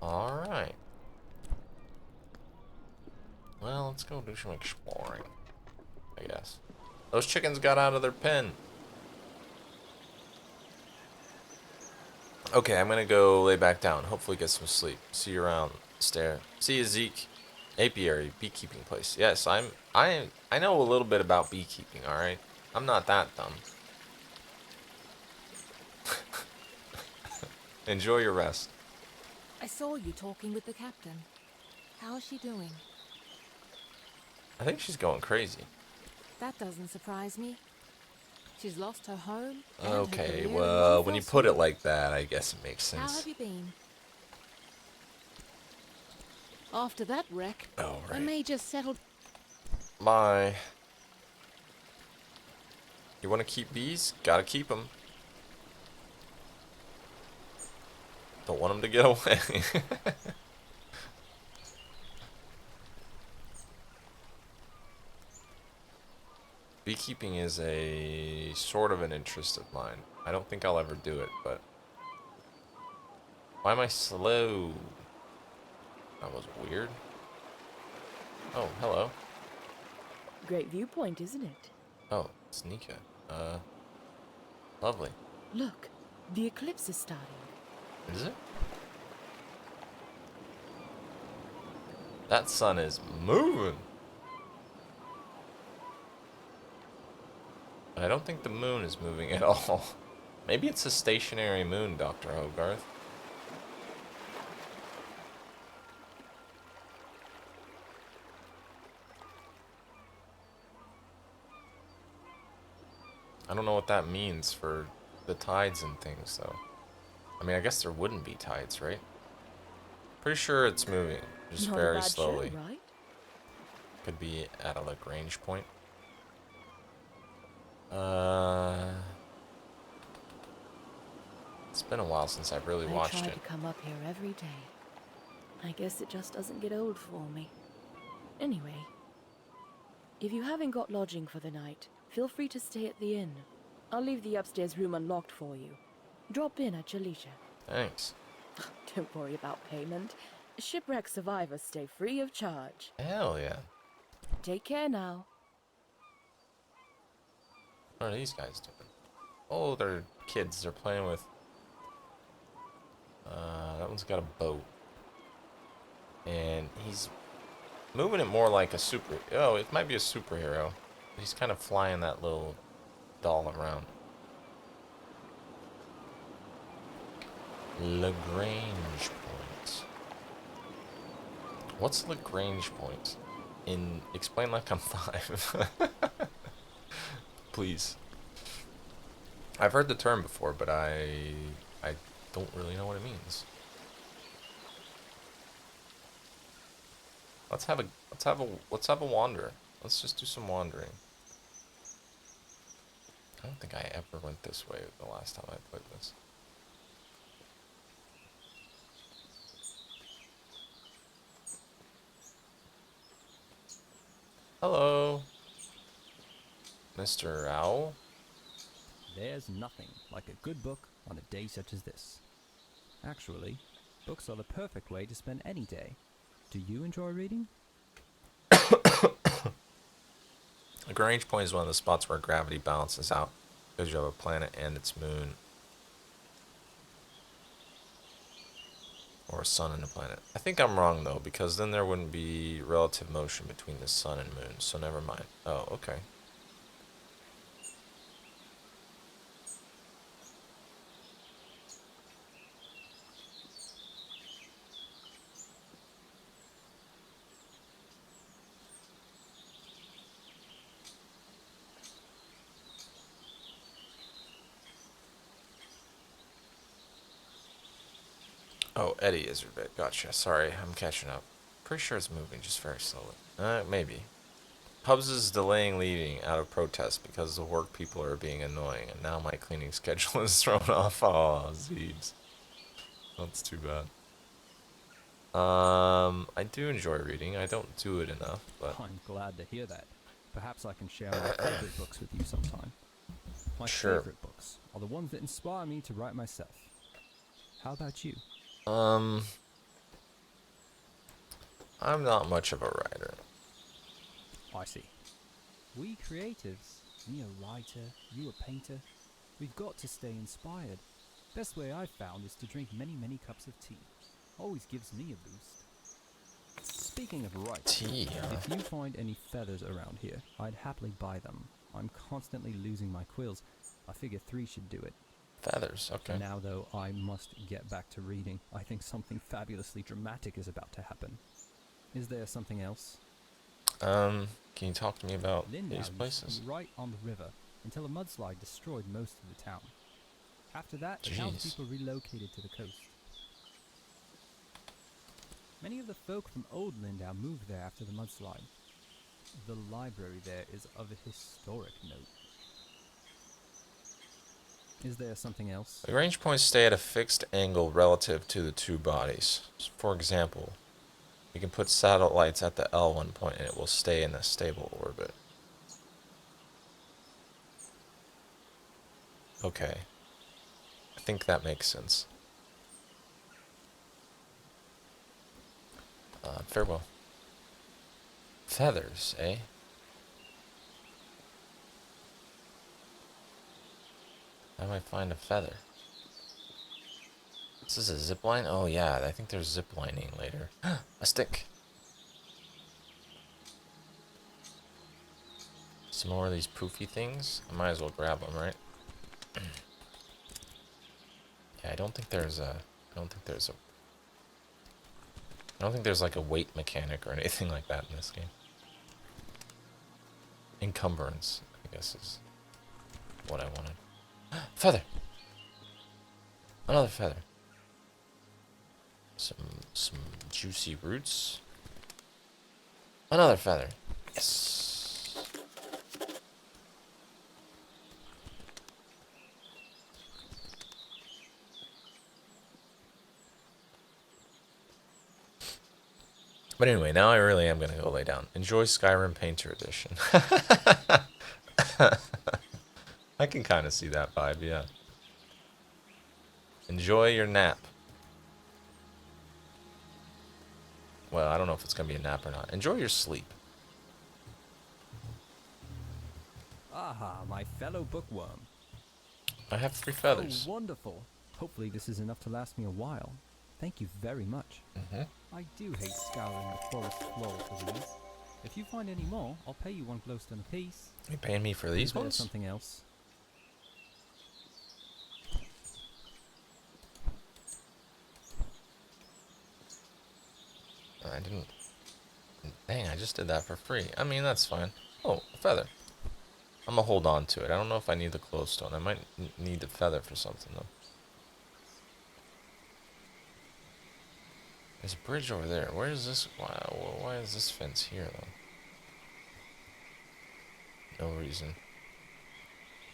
Alright. Well, let's go do some exploring, I guess. Those chickens got out of their pen. Okay, I'm gonna go lay back down. Hopefully get some sleep. See you around the stair. See you, Zeke. Apiary, beekeeping place. Yes, I know a little bit about beekeeping, alright? I'm not that dumb. Enjoy your rest. I saw you talking with the captain. How is she doing? I think she's going crazy. That doesn't surprise me. She's lost her home. And her Okay, career in well, one when you fell put it swoop. like that, I guess it makes How sense. have you been? After that wreck, Oh, I right. may just settle. Bye. You want to keep bees? Gotta keep them. Don't want them to get away. Beekeeping is a sort of an interest of mine. I don't think I'll ever do it, but... Why am I slow? That was weird. Oh, hello. Great viewpoint, isn't it? Oh, it's Nika. Lovely. Look, the eclipse is starting. Is it? That sun is moving. I don't think the moon is moving at all. Maybe it's a stationary moon, Dr. Hogarth. I don't know what that means for the tides and things, though. I mean, I guess there wouldn't be tides, right? Pretty sure it's moving, just Not a very bad slowly. show, right? Could be at a Lagrange point. It's been a while since I've really I watched try it. to come up here every day. I guess it just doesn't get old for me. Anyway, if you haven't got lodging for the night, feel free to stay at the inn. I'll leave the upstairs room unlocked for you. Drop in at your leisure. Thanks. Don't worry about payment. Shipwreck survivors stay free of charge. Hell yeah. Take care now. What are these guys doing? Oh, they're kids. They're playing with... that one's got a boat. And he's moving it more like a super... Oh, it might be a superhero. He's kind of flying that little doll around. Lagrange point. What's Lagrange point? Explain like I'm 5. Please. I've heard the term before, but I don't really know what it means. Let's have a wander. Let's just do some wandering. I don't think I ever went this way the last time I played this. Hello, Mr. Owl. There's nothing like a good book on a day such as this. Actually, books are the perfect way to spend any day. Do you enjoy reading? A Grange point is one of the spots where gravity balances out because you have a planet and its moon. Or a sun and a planet. I think I'm wrong though, because then there wouldn't be relative motion between the sun and moon, so never mind. Oh, okay. Oh, Eddie Iserbit. Gotcha. Sorry, I'm catching up. Pretty sure it's moving, just very slowly. Maybe. Hubs is delaying leaving out of protest because the work people are being annoying, and now my cleaning schedule is thrown off. Oh, Zeebs. That's too bad. I do enjoy reading. I don't do it enough, but... I'm glad to hear that. Perhaps I can share my favorite books with you sometime. My Sure. favorite books are the ones that inspire me to write myself. How about you? I'm not much of a writer. I see. We creatives, me a writer, you a painter, we've got to stay inspired. Best way I've found is to drink many, many cups of tea. Always gives me a boost. Speaking of writing, Tea, huh? if you find any feathers around here, I'd happily buy them. I'm constantly losing my quills. I figure 3 should do it. Feathers, okay. For now, though, I must get back to reading. I think something fabulously dramatic is about to happen. Is there something else? Can you talk to me about Lindau these places? used to be right on the river until a mudslide destroyed most of the town. After that, the Jeez. townspeople relocated to the coast. Many of the folk from Old Lindau moved there after the mudslide. The library there is of a historic note. Is there something else? The range points stay at a fixed angle relative to the two bodies. For example, you can put satellites at the L1 point and it will stay in a stable orbit. Okay. I think that makes sense. Farewell. Feathers, eh? How do I find a feather? This is a zip line? Oh yeah, I think there's zip lining later. A stick! Some more of these poofy things? I might as well grab them, right? Yeah, I don't think there's like a weight mechanic or anything like that in this game. Encumbrance, I guess, is what I wanted. Feather! Another feather. Some juicy roots. Another feather. Yes. But anyway, now I really am gonna go lay down. Enjoy Skyrim Painter Edition. I can kind of see that vibe, yeah. Enjoy your nap. Well, I don't know if it's gonna be a nap or not. Enjoy your sleep. Aha, my fellow bookworm. I have 3 feathers. Oh, wonderful. Hopefully this is enough to last me a while. Thank you very much. I do hate scouring the forest floor for these. If you find any more, I'll pay you 1 glowstone apiece. You paying me for these Is there ones? something else? I didn't... Dang, I just did that for free. I mean, that's fine. Oh, a feather. I'm gonna hold on to it. I don't know if I need the glowstone. I might need the feather for something though. There's a bridge over there. Where is this? Why is this fence here though? No reason.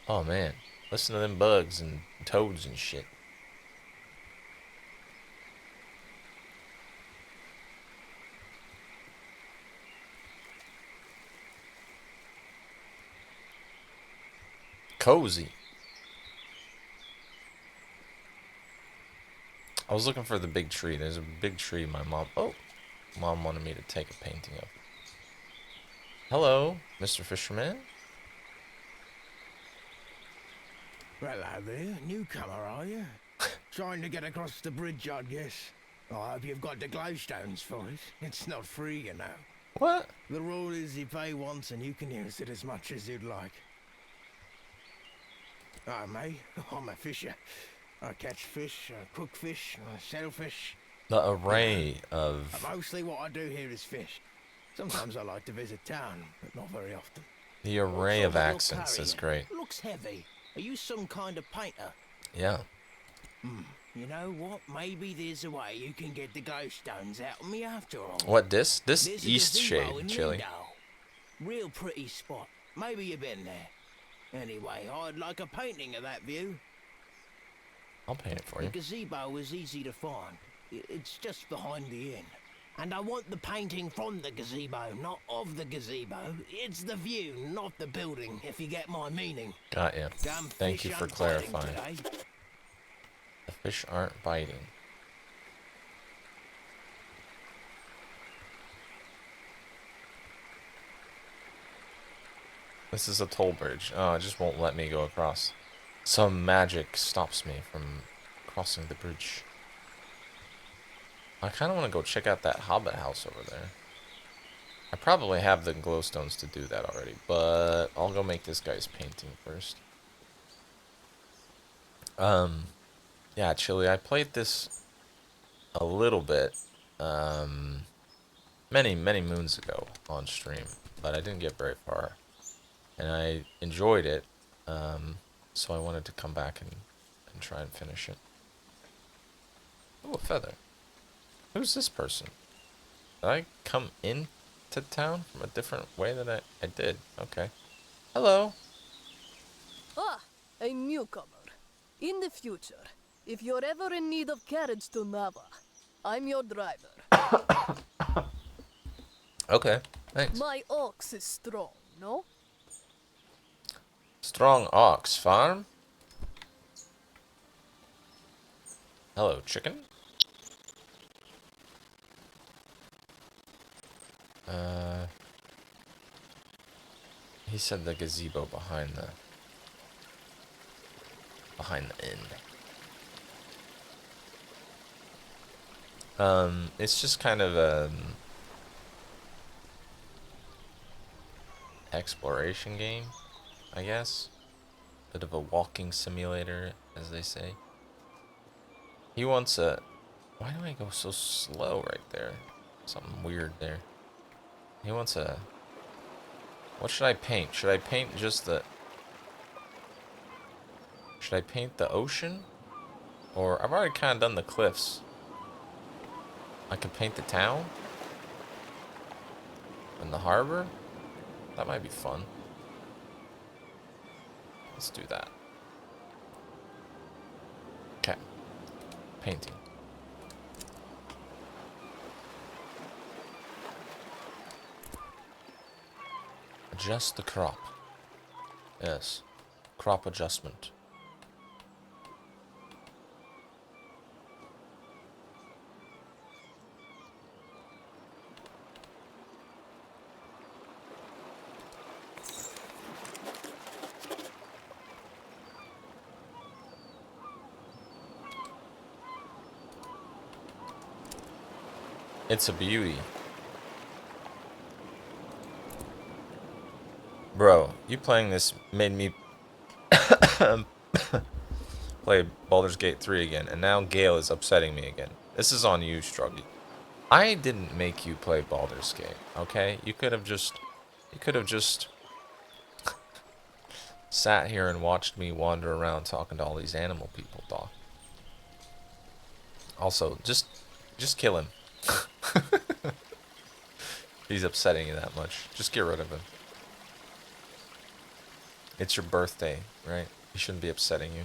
Oh man, listen to them bugs and toads and shit. Cozy. I was looking for the big tree. There's a big tree my mom wanted me to take a painting of. Hello, Mr. Fisherman. Hello there, newcomer, are you? Trying to get across the bridge, I guess. I hope you've got the glowstones for it. It's not free, you know. What? The rule is you pay once and you can use it as much as you'd like. Oh, mate, I'm a fisher. I catch fish, cook fish, sell fish. The array of... Mostly what I do here is fish. Sometimes I like to visit town, but not very often. The array of accents is great. Looks heavy. Are you some kind of painter? Yeah. You know what? Maybe there's a way you can get the glowstones out of me after all. What, this? This There's a Eastshade, gazebo in Chili. Lindau. Real pretty spot. Maybe you've been there. Anyway, I'd like a painting of that view. I'll paint it for you. The gazebo is easy to find. It's just behind the inn. And I want the painting from the gazebo, not of the gazebo. It's the view, not the building, if you get my meaning. Got you. Thank you for clarifying. The fish aren't biting. This is a toll bridge. Oh, it just won't let me go across. Some magic stops me from crossing the bridge. I kind of want to go check out that hobbit house over there. I probably have the glowstones to do that already, but I'll go make this guy's painting first. Yeah, Chili, I played this a little bit, many moons ago on stream, but I didn't get very far, and I enjoyed it, so I wanted to come back and try and finish it. Oh, a feather. Who's this person? Did I come into town from a different way than I did? Okay. Hello. Ah, a newcomer. In the future, if you're ever in need of carriage to Nava, I'm your driver. Okay, thanks. My ox is strong, no? Strong Ox Farm. Hello, chicken. He said the gazebo behind the inn. It's just kind of a exploration game, I guess. Bit of a walking simulator, as they say. He wants a... Why do I go so slow right there? Something weird there. He wants a... What should I paint? Should I paint just the... Should I paint the ocean? Or... I've already kind of done the cliffs. I could paint the town? And the harbor? That might be fun. Let's do that. Okay. Painting. Adjust the crop. Yes. Crop adjustment. It's a beauty. Bro, you playing this made me play Baldur's Gate 3 again, and now Gale is upsetting me again. This is on you, Struggy. I didn't make you play Baldur's Gate, okay? You could have just sat here and watched me wander around talking to all these animal people, dog. Also, just kill him. He's upsetting you that much. Just get rid of him. It's your birthday, right? He shouldn't be upsetting you.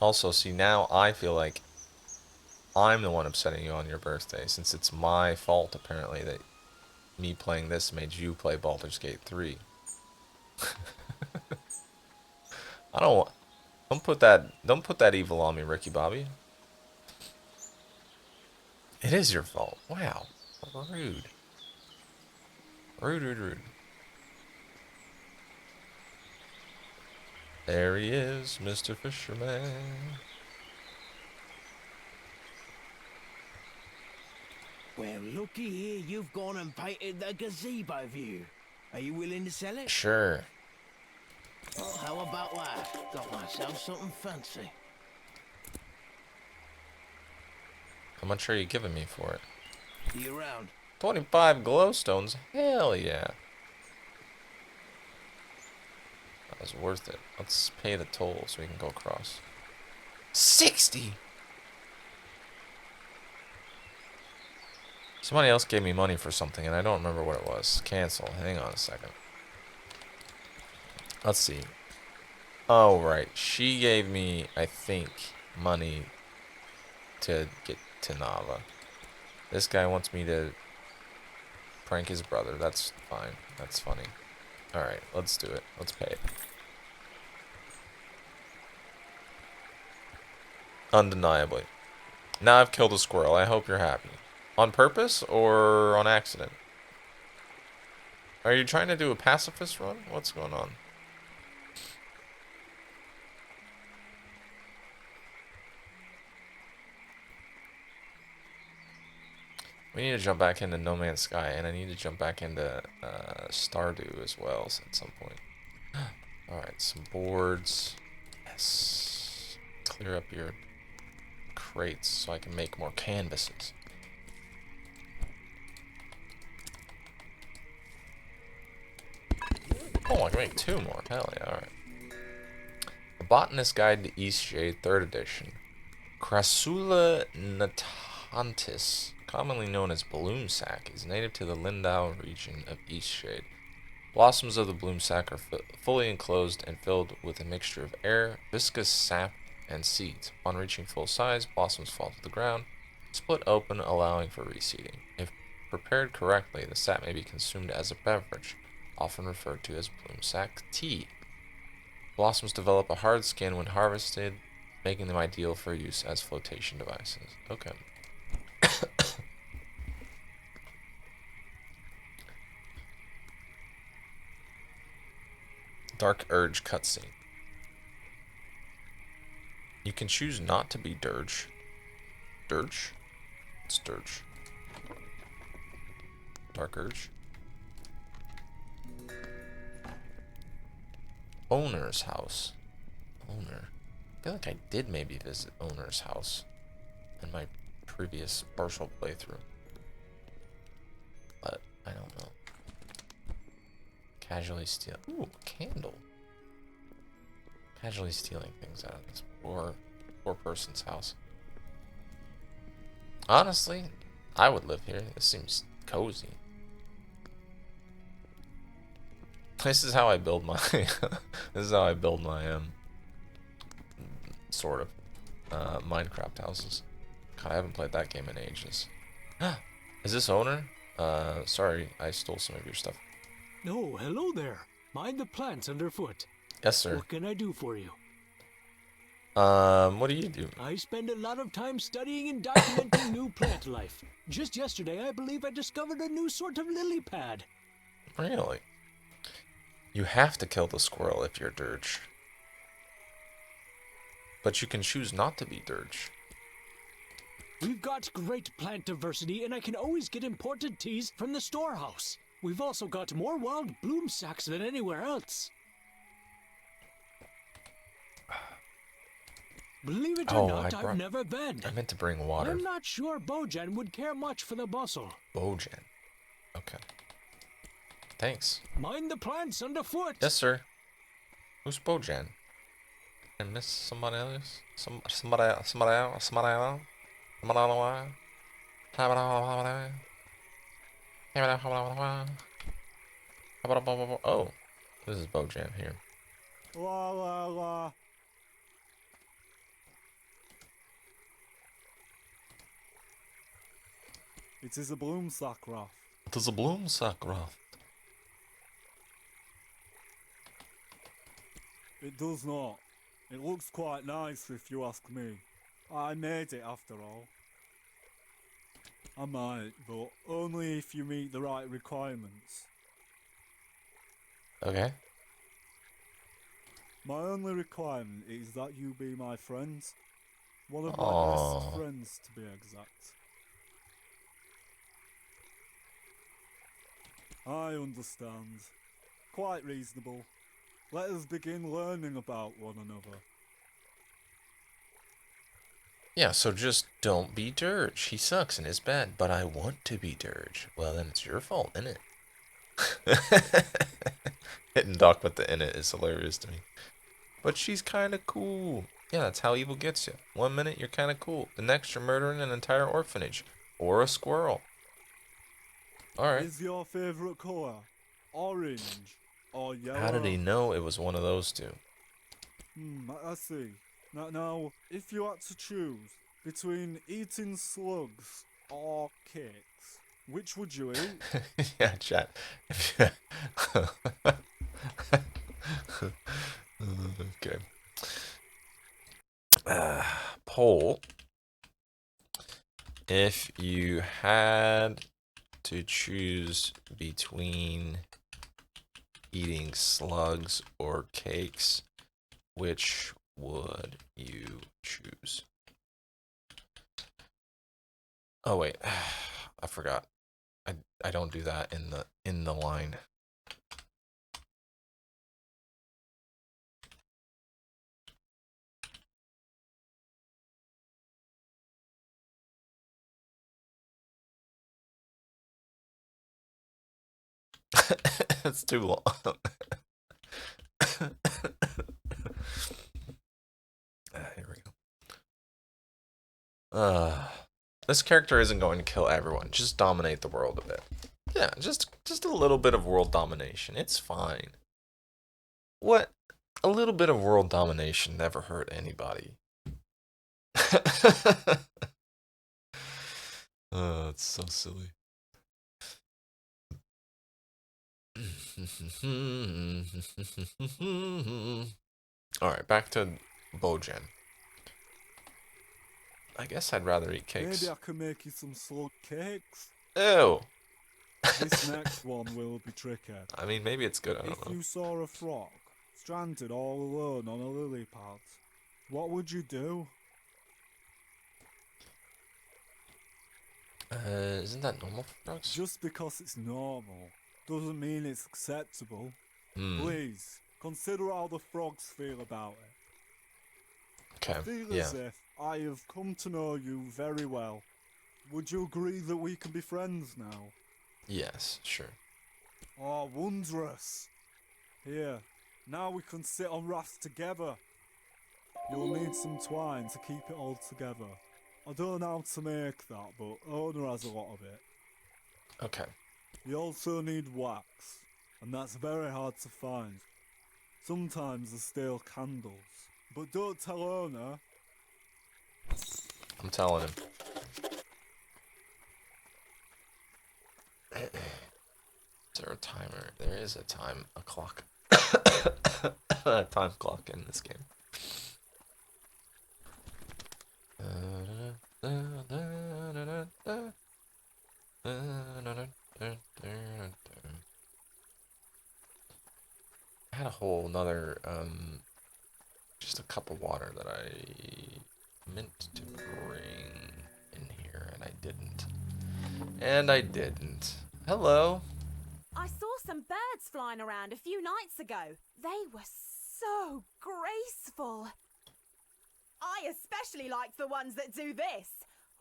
Also, see, now I feel like I'm the one upsetting you on your birthday, since it's my fault, apparently, that me playing this made you play Baldur's Gate 3. Don't put that evil on me, Ricky Bobby. It is your fault. Wow. Rude. Rude. There he is, Mr. Fisherman. Well, looky here, you've gone and painted the gazebo view. Are you willing to sell it? Sure. Well, how about that? Got myself something fancy. How much are you giving me for it? See you around. 25 glowstones? Hell yeah. That was worth it. Let's pay the toll so we can go across. 60! Somebody else gave me money for something and I don't remember what it was. Cancel. Hang on a second. Let's see. Oh, right. She gave me, I think, money to get to Nava. This guy wants me to prank his brother. That's fine. That's funny. Alright, let's do it. Let's pay it. Undeniably. Now I've killed a squirrel. I hope you're happy. On purpose or on accident? Are you trying to do a pacifist run? What's going on? We need to jump back into No Man's Sky, and I need to jump back into Stardew as well at some point. Alright, some boards. Yes. Clear up your crates so I can make more canvases. Oh, I can make 2 more. Hell yeah, alright. The Botanist's Guide to Eastshade, 3rd edition. Crassula natantis, commonly known as bloom sack, is native to the Lindau region of Eastshade. Blossoms of the bloom sack are fully enclosed and filled with a mixture of air, viscous sap, and seeds. Upon reaching full size, blossoms fall to the ground, split open, allowing for reseeding. If prepared correctly, the sap may be consumed as a beverage, often referred to as bloom sack tea. Blossoms develop a hard skin when harvested, making them ideal for use as flotation devices. Okay. Dark Urge cutscene. You can choose not to be Dirge. Dirge? It's Dirge. Dark Urge. Owner's house. Owner. I feel like I did maybe visit Owner's house in my previous partial playthrough. But I don't know. Casually steal. Ooh, a candle. Casually stealing things out of this poor person's house. Honestly, I would live here. This seems cozy. This is how I build my sort of Minecraft houses. God, I haven't played that game in ages. Is this Owner? Sorry, I stole some of your stuff. No, hello there. Mind the plants underfoot. Yes, sir. What can I do for you? What do you do? I spend a lot of time studying and documenting new plant life. Just yesterday, I believe I discovered a new sort of lily pad. Really? You have to kill the squirrel if you're Dirge. But you can choose not to be Dirge. We've got great plant diversity, and I can always get imported teas from the storehouse. We've also got more wild bloom sacks than anywhere else. Believe it or not, I've never been. I meant to bring water. I'm not sure Bojan would care much for the bustle. Bojan. Okay. Thanks. Mind the plants underfoot. Yes, sir. Who's Bojan? I miss somebody else? Somebody else? Somebody else? Somebody else? Oh, this is Bojan here. La la la. It is a bloomsack raft. It is a bloomsack raft. It does not. It looks quite nice if you ask me. I made it after all. I might, but only if you meet the right requirements. Okay. My only requirement is that you be my friend. One of my Aww. best friends, to be exact. I understand. Quite reasonable. Let us begin learning about one another. Yeah, so just don't be Dirge. He sucks and is bad, but I want to be Dirge. Well, then it's your fault, isn't it? Hitting Doc with the "in it" is hilarious to me. But she's kind of cool. Yeah, that's how evil gets you. 1 minute, you're kind of cool. The next, you're murdering an entire orphanage. Or a squirrel. Alright. Is your favourite colour orange or yellow? How did he know it was one of those two? I see. Now, if you had to choose between eating slugs or cakes, which would you eat? Yeah, chat. Okay. Poll. If you had to choose between eating slugs or cakes, which would you choose? Oh wait, I forgot. I don't do that in the line. It's too long. Here we go. This character isn't going to kill everyone. Just dominate the world a bit. Yeah, just a little bit of world domination. It's fine. What? A little bit of world domination never hurt anybody. Oh, it's so silly. Alright, back to Bojan. I guess I'd rather eat cakes. Maybe I can make you some slug cakes. Ew! This next one will be tricky. I mean, maybe it's good, I don't If know. you saw a frog stranded all alone on a lily pad, what would you do? Isn't that normal for frogs? Just because it's normal doesn't mean it's acceptable. Please, consider how the frogs feel about it. Okay, I feel yeah. as if I have come to know you very well. Would you agree that we can be friends now? Yes, sure. Oh, wondrous. Here, now we can sit on rafts together. You'll need some twine to keep it all together. I don't know how to make that, but Owner has a lot of it. Okay. You also need wax, and that's very hard to find. Sometimes there's stale candles, but don't tell Owner. I'm telling him. Is there a timer? There is a clock. A time clock in this game. I had a whole nother, just a cup of water that I meant to bring in here, and I didn't. And I didn't. Hello. I saw some birds flying around a few nights ago. They were so graceful. I especially like the ones that do this.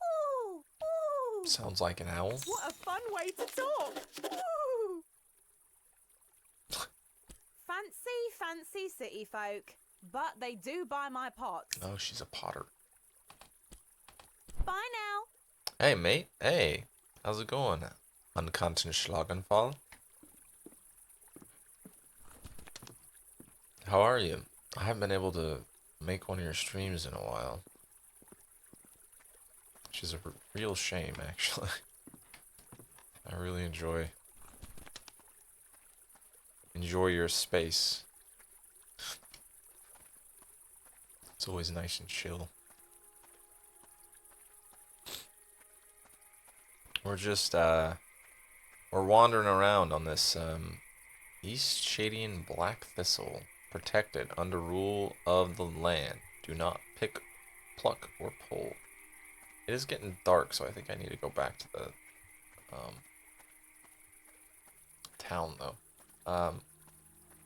Ooh, ooh. Sounds like an owl. What a fun way to talk. Ooh. fancy city folk. But they do buy my pots. Oh, she's a potter. Bye now. Hey, mate. Hey. How's it going? Unkonten Schlagenfall. How are you? I haven't been able to make one of your streams in a while. Which is a real shame, actually. I really enjoy your space. It's always nice and chill. We're just we're wandering around on this Eastshade black thistle, protected under rule of the land. Do not pick, pluck, or pull. It is getting dark, so I think I need to go back to the town though.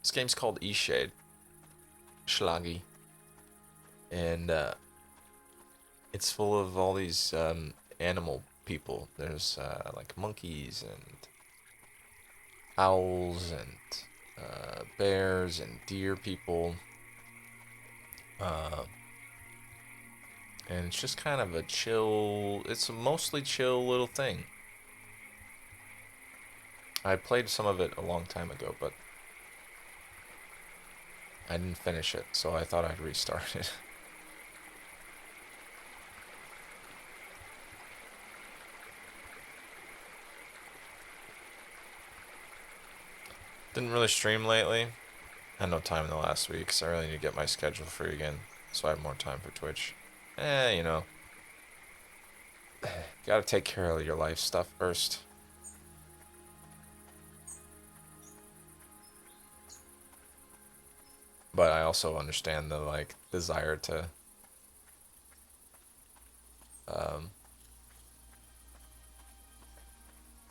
This game's called Eastshade. Schlagi. And it's full of all these animal people. There's like monkeys and owls and bears and deer people. And it's just kind of a chill, it's a mostly chill little thing. I played some of it a long time ago, but I didn't finish it, so I thought I'd restart it. Didn't really stream lately. Had no time in the last week, so I really need to get my schedule free again, so I have more time for Twitch. You know. Gotta take care of your life stuff first. But I also understand the, like, desire to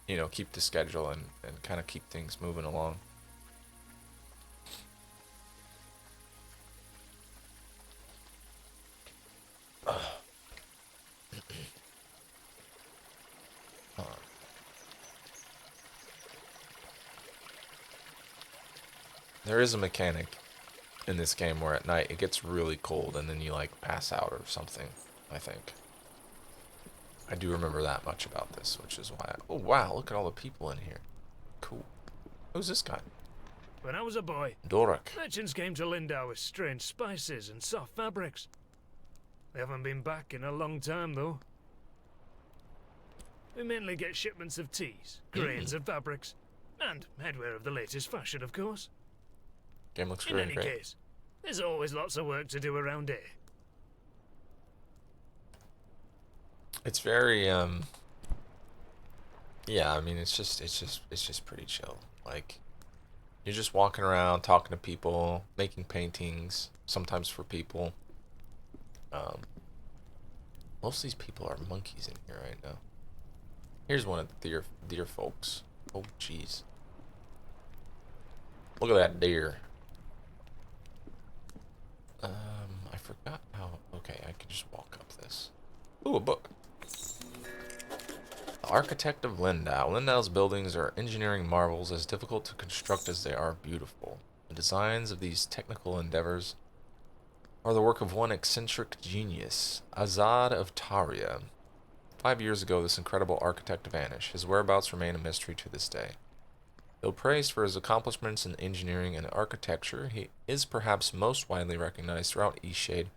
you know, keep the schedule and kind of keep things moving along. There is a mechanic in this game where at night it gets really cold and then you like pass out or something, I think. I do remember that much about this, which is why oh wow, look at all the people in here. Cool. Who's this guy? When I was a boy, Dorak. merchants came to Lindau with strange spices and soft fabrics. They haven't been back in a long time, though. We mainly get shipments of teas, grains and fabrics, and headwear of the latest fashion, of course. Game looks In really any great. case, there's always lots of work to do around here. It's very yeah, I mean it's just pretty chill. Like you're just walking around talking to people, making paintings, sometimes for people. Most of these people are monkeys in here right now. Here's one of the deer folks. Oh jeez. Look at that deer. I forgot how okay, I can just walk up this. Ooh, a book. The architect of Lindau. Lindau's buildings are engineering marvels, as difficult to construct as they are beautiful. The designs of these technical endeavors are the work of one eccentric genius, Azad of Taria. 5 years ago, this incredible architect vanished. His whereabouts remain a mystery to this day. Though praised for his accomplishments in engineering and architecture, he is perhaps most widely recognized throughout Eastshade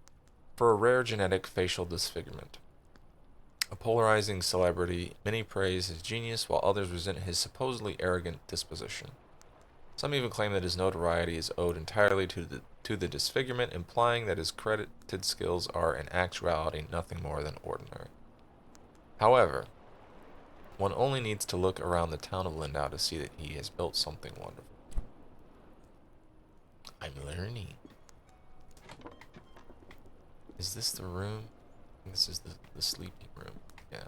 for a rare genetic facial disfigurement. A polarizing celebrity, many praise his genius, while others resent his supposedly arrogant disposition. Some even claim that his notoriety is owed entirely to the disfigurement, implying that his credited skills are in actuality nothing more than ordinary. However, one only needs to look around the town of Lindau to see that he has built something wonderful. I'm learning. Is this the room? I think this is the sleeping room. Yeah.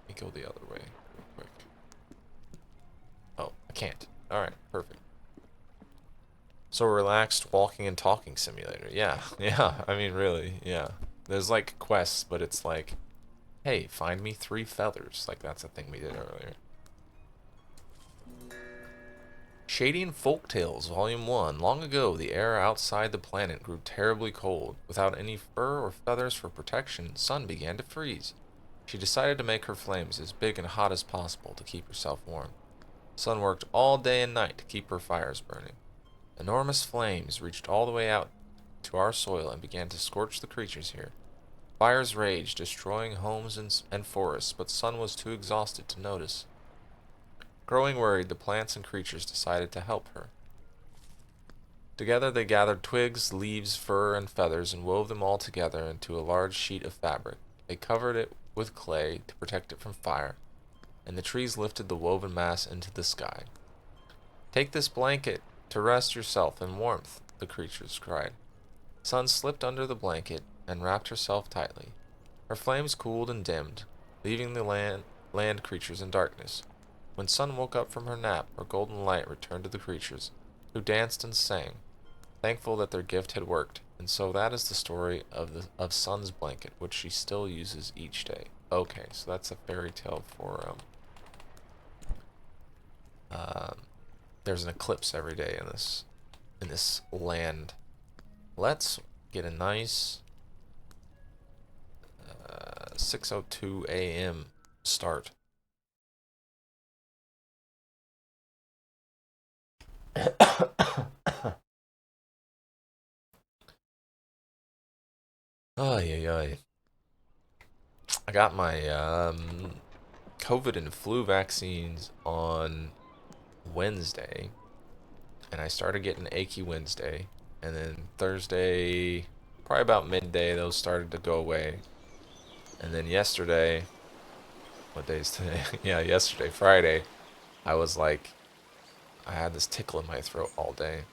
Let me go the other way real quick. Oh, I can't. Alright, perfect. So relaxed walking and talking simulator. Yeah, yeah, I mean really, yeah. There's like quests, but it's like, hey, find me 3 feathers. Like that's a thing we did earlier. Shady Folk Tales, Volume 1. Long ago, the air outside the planet grew terribly cold. Without any fur or feathers for protection, Sun began to freeze. She decided to make her flames as big and hot as possible to keep herself warm. Sun worked all day and night to keep her fires burning. Enormous flames reached all the way out to our soil and began to scorch the creatures here. Fires raged, destroying homes and forests, but Sun was too exhausted to notice. Growing worried, the plants and creatures decided to help her. Together they gathered twigs, leaves, fur, and feathers and wove them all together into a large sheet of fabric. They covered it with clay to protect it from fire, and the trees lifted the woven mass into the sky. "Take this blanket to rest yourself in warmth," the creatures cried. Sun slipped under the blanket and wrapped herself tightly. Her flames cooled and dimmed, leaving the land creatures in darkness. When Sun woke up from her nap, her golden light returned to the creatures, who danced and sang, thankful that their gift had worked. And so that is the story of Sun's blanket, which she still uses each day. Okay, so that's a fairy tale for there's an eclipse every day in this land. Let's get a nice 6:02 a.m. start. Ay, ay, ay. I got my COVID and flu vaccines on Wednesday, and I started getting achy Wednesday, and then Thursday, probably about midday, those started to go away, and then yesterday, what day is today? Yeah, yesterday, Friday, I was like, I had this tickle in my throat all day.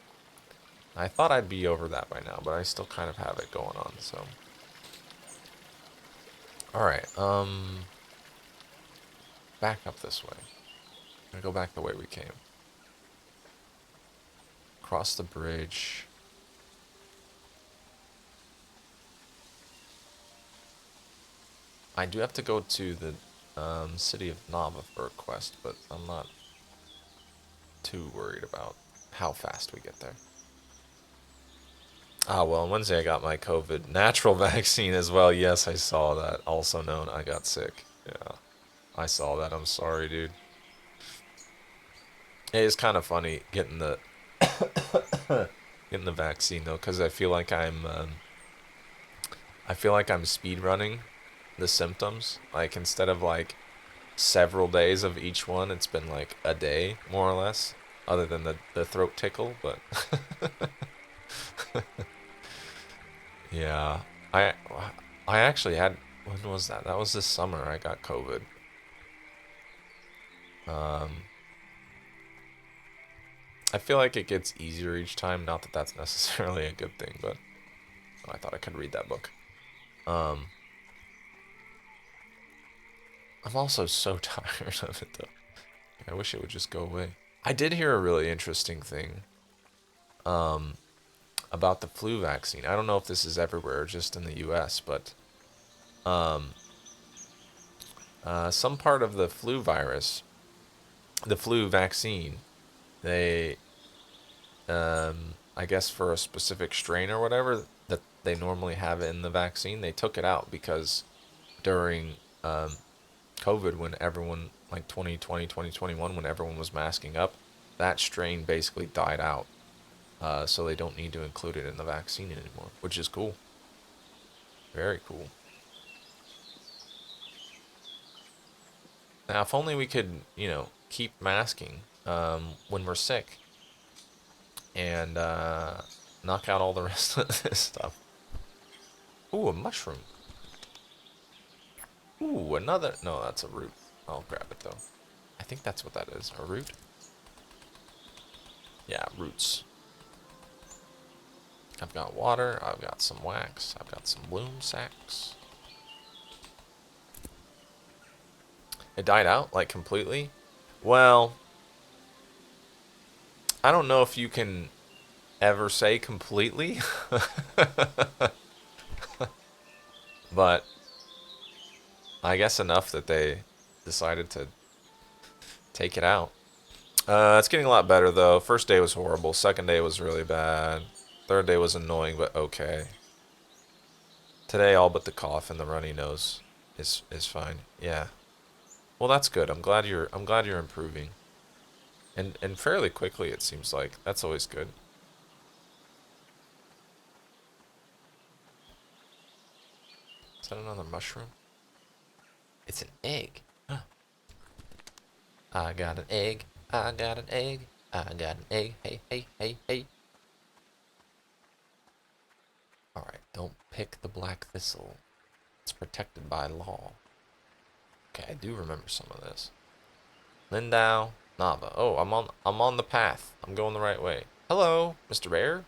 I thought I'd be over that by now, but I still kind of have it going on, so. Alright, back up this way. I'm gonna go back the way we came. Cross the bridge. I do have to go to the city of Nava for a quest, but I'm not too worried about how fast we get there. Ah, well, on Wednesday I got my COVID natural vaccine as well. Yes, I saw that. Also known, I got sick. Yeah, I saw that. I'm sorry, dude. It is kind of funny getting the getting the vaccine though, because I feel like I'm speed running the symptoms. Like instead of like several days of each one, it's been like a day more or less, other than the throat tickle. But yeah, I actually had, when was that? That was this summer. I got COVID. I feel like it gets easier each time. Not that that's necessarily a good thing, but I thought I could read that book. I'm also so tired of it though. I wish it would just go away. I did hear a really interesting thing about the flu vaccine. I don't know if this is everywhere or just in the US, but some part of the flu virus, the flu vaccine, they I guess for a specific strain or whatever that they normally have in the vaccine, they took it out because during COVID, when everyone, like 2020, 2021, when everyone was masking up, that strain basically died out. So they don't need to include it in the vaccine anymore, which is cool. Very cool. Now, if only we could, you know, keep masking when we're sick and knock out all the rest of this stuff. Ooh, a mushroom. Ooh, another. No, that's a root. I'll grab it though. I think that's what that is. A root? Yeah, roots. I've got water. I've got some wax. I've got some bloom sacks. It died out, like, completely? Well, I don't know if you can ever say completely. But I guess enough that they decided to take it out. It's getting a lot better though. First day was horrible. Second day was really bad. Third day was annoying, but okay. Today, all but the cough and the runny nose is fine. Yeah. Well, that's good. I'm glad you're improving. And fairly quickly, it seems like. That's always good. Is that another mushroom? It's an egg. Huh. I got an egg. I got an egg. I got an egg. Hey, hey, hey, hey. Alright, don't pick the black thistle. It's protected by law. Okay, I do remember some of this. Lindau, Nava. Oh, I'm on the path. I'm going the right way. Hello, Mr. Bear.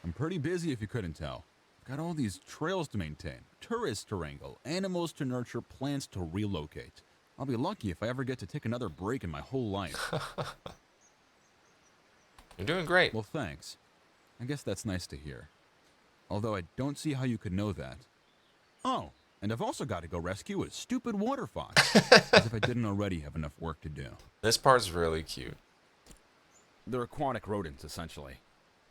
I'm pretty busy if you couldn't tell. Got all these trails to maintain, tourists to wrangle, animals to nurture, plants to relocate. I'll be lucky if I ever get to take another break in my whole life. You're doing great. Well, thanks. I guess that's nice to hear. Although I don't see how you could know that. Oh, and I've also got to go rescue a stupid water fox. As if I didn't already have enough work to do. This part's really cute. They're aquatic rodents, essentially.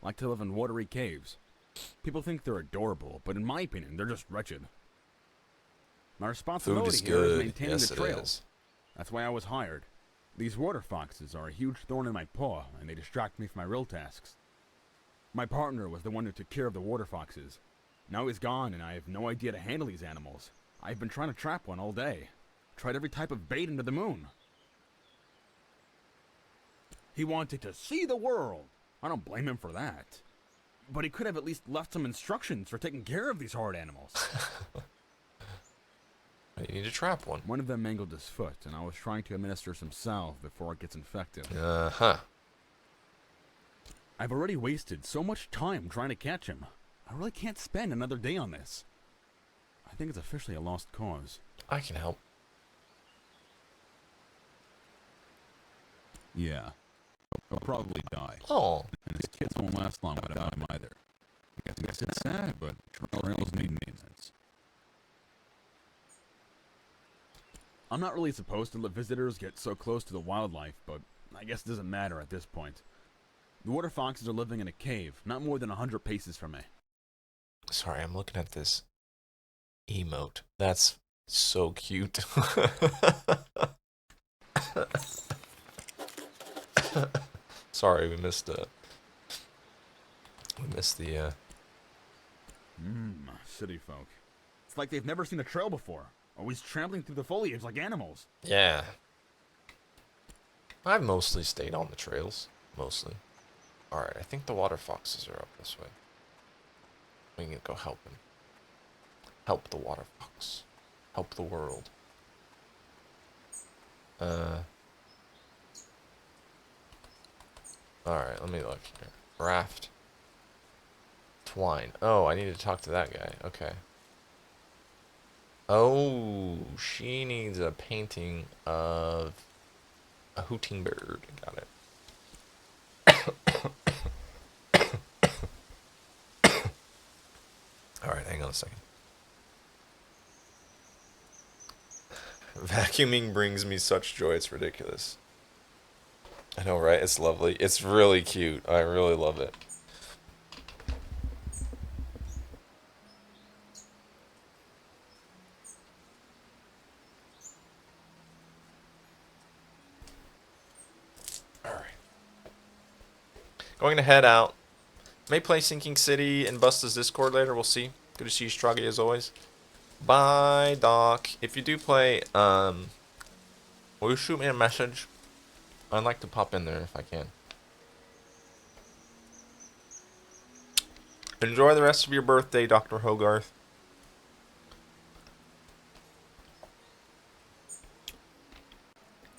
Like to live in watery caves. People think they're adorable, but in my opinion, they're just wretched. My responsibility here is maintaining the trails. That's why I was hired. These water foxes are a huge thorn in my paw, and they distract me from my real tasks. My partner was the one who took care of the water foxes. Now he's gone, and I have no idea to handle these animals. I've been trying to trap one all day. Tried every type of bait under the moon. He wanted to see the world. I don't blame him for that. But he could have at least left some instructions for taking care of these hard animals. You need to trap one. One of them mangled his foot, and I was trying to administer some salve before it gets infected. Uh-huh. I've already wasted so much time trying to catch him. I really can't spend another day on this. I think it's officially a lost cause. I can help. Yeah. He'll probably die. Oh. And his kids won't last long without him either. I guess it's sad, but trails need maintenance. I'm not really supposed to let visitors get so close to the wildlife, but I guess it doesn't matter at this point. The water foxes are living in a cave, not more than 100 paces from me. Sorry, I'm looking at this emote. That's so cute. Sorry, we missed the City folk. It's like they've never seen a trail before, always trampling through the foliage like animals. Yeah. I've mostly stayed on the trails. Mostly. Alright, I think the water foxes are up this way. We can go help him. Help the water fox. Help the world. Alright, let me look here. Raft. Twine. Oh, I need to talk to that guy. Okay. Oh, she needs a painting of a hooting bird. Got it. Alright, hang on a second. Vacuuming brings me such joy, it's ridiculous. I know, right? It's lovely. It's really cute. I really love it. Alright. Going to head out. May play Sinking City and Busta's Discord later. We'll see. Good to see you, Struggy, as always. Bye, Doc. If you do play, will you shoot me a message? I'd like to pop in there if I can. Enjoy the rest of your birthday, Dr. Hogarth.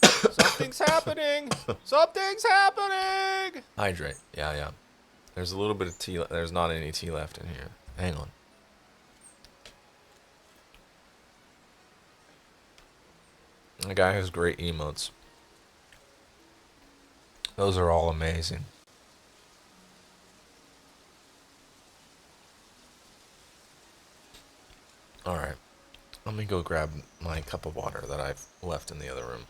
Something's happening! Something's happening! Hydrate. Yeah, yeah. There's a little bit of tea. There's not any tea left in here. Hang on. The guy has great emotes. Those are all amazing. Alright. Let me go grab my cup of water that I've left in the other room.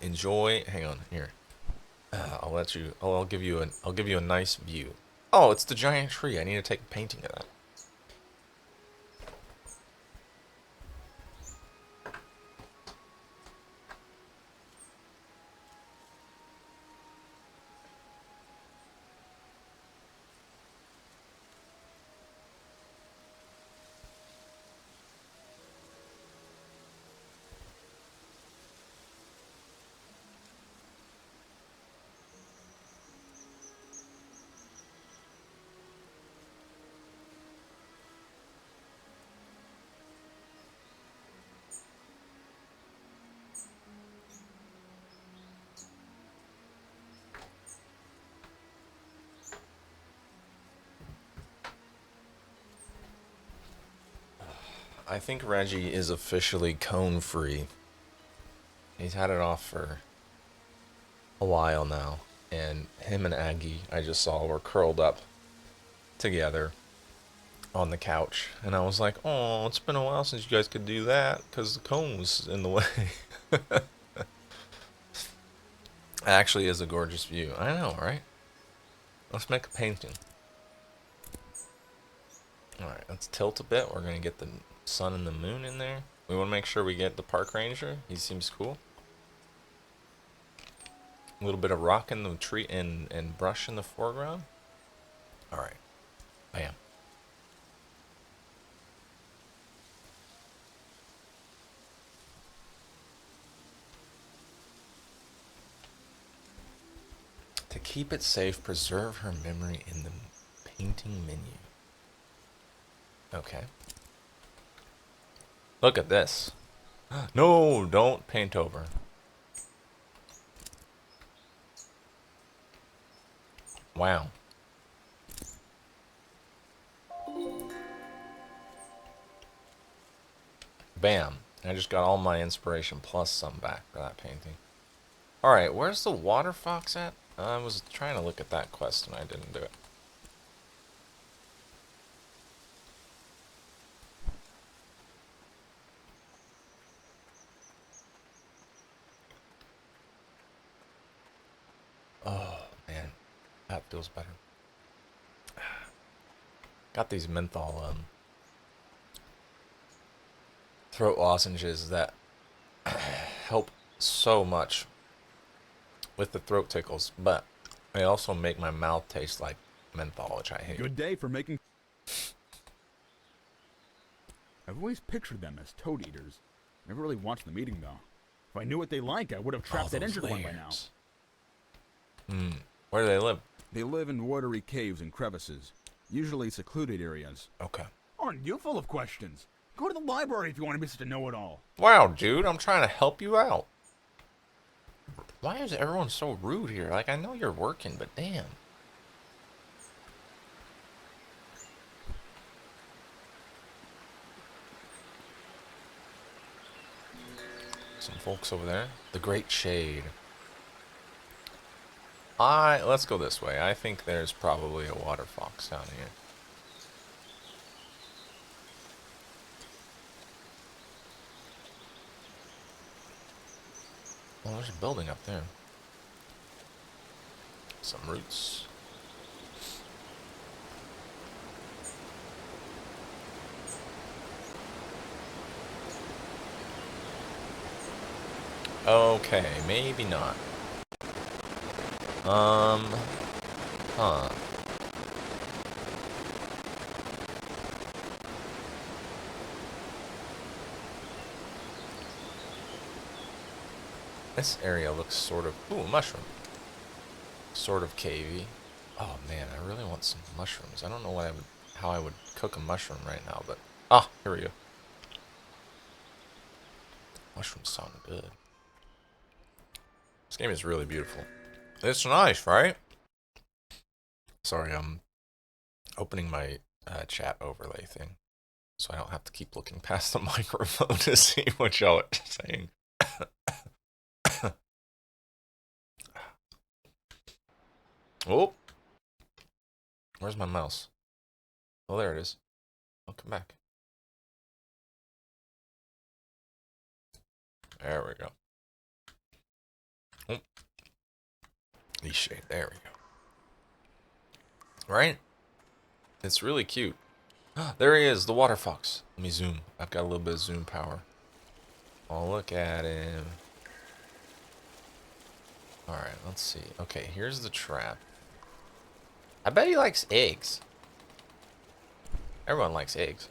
enjoy. Hang on here. I'll let you. I'll give you a nice view. Oh, it's the giant tree. I need to take a painting of that. I think Reggie is officially cone free. He's had it off for a while now, and him and Aggie, I just saw, were curled up together on the couch, and I was like, oh, it's been a while since you guys could do that because the cone was in the way. Actually is a gorgeous view. I know, right? Let's make a painting. Alright, let's tilt a bit. We're gonna get the sun and the moon in there. We want to make sure we get the park ranger. He seems cool. A little bit of rock in the tree and brush in the foreground. Alright. Bam. To keep it safe, preserve her memory in the painting menu. Okay. Look at this. No, don't paint over. Wow. Bam. I just got all my inspiration plus some back for that painting. Alright, where's the water fox at? I was trying to look at that quest and I didn't do it. Oh, man. That feels better. Got these menthol throat lozenges that help so much with the throat tickles, but they also make my mouth taste like menthol, which I hate. Good day for making... I've always pictured them as toad eaters. Never really watched the meeting, though. If I knew what they like, I would have trapped that injured one by now. Where do they live? They live in watery caves and crevices. Usually secluded areas. Okay. Aren't you full of questions? Go to the library if you want to be such a know-it-all. Wow, dude, I'm trying to help you out. Why is everyone so rude here? Like, I know you're working, but damn. Some folks over there. The Great Shade. Let's go this way. I think there's probably a water fox down here. Well, there's a building up there. Some roots. Okay, maybe not. Huh. This area looks sort of... Ooh, a mushroom. Sort of cavey. Oh man, I really want some mushrooms. I don't know how I would cook a mushroom right now, but... Ah, here we go. Mushrooms sound good. This game is really beautiful. It's nice, right? Sorry, I'm opening my chat overlay thing, so I don't have to keep looking past the microphone to see what y'all are saying. Oh, where's my mouse? Oh, there it is. I'll come back. There we go. Oh. Eastshade, there we go. Right? It's really cute. There he is, the water fox. Let me zoom. I've got a little bit of zoom power. Oh, look at him. Alright, let's see. Okay, here's the trap. I bet he likes eggs. Everyone likes eggs.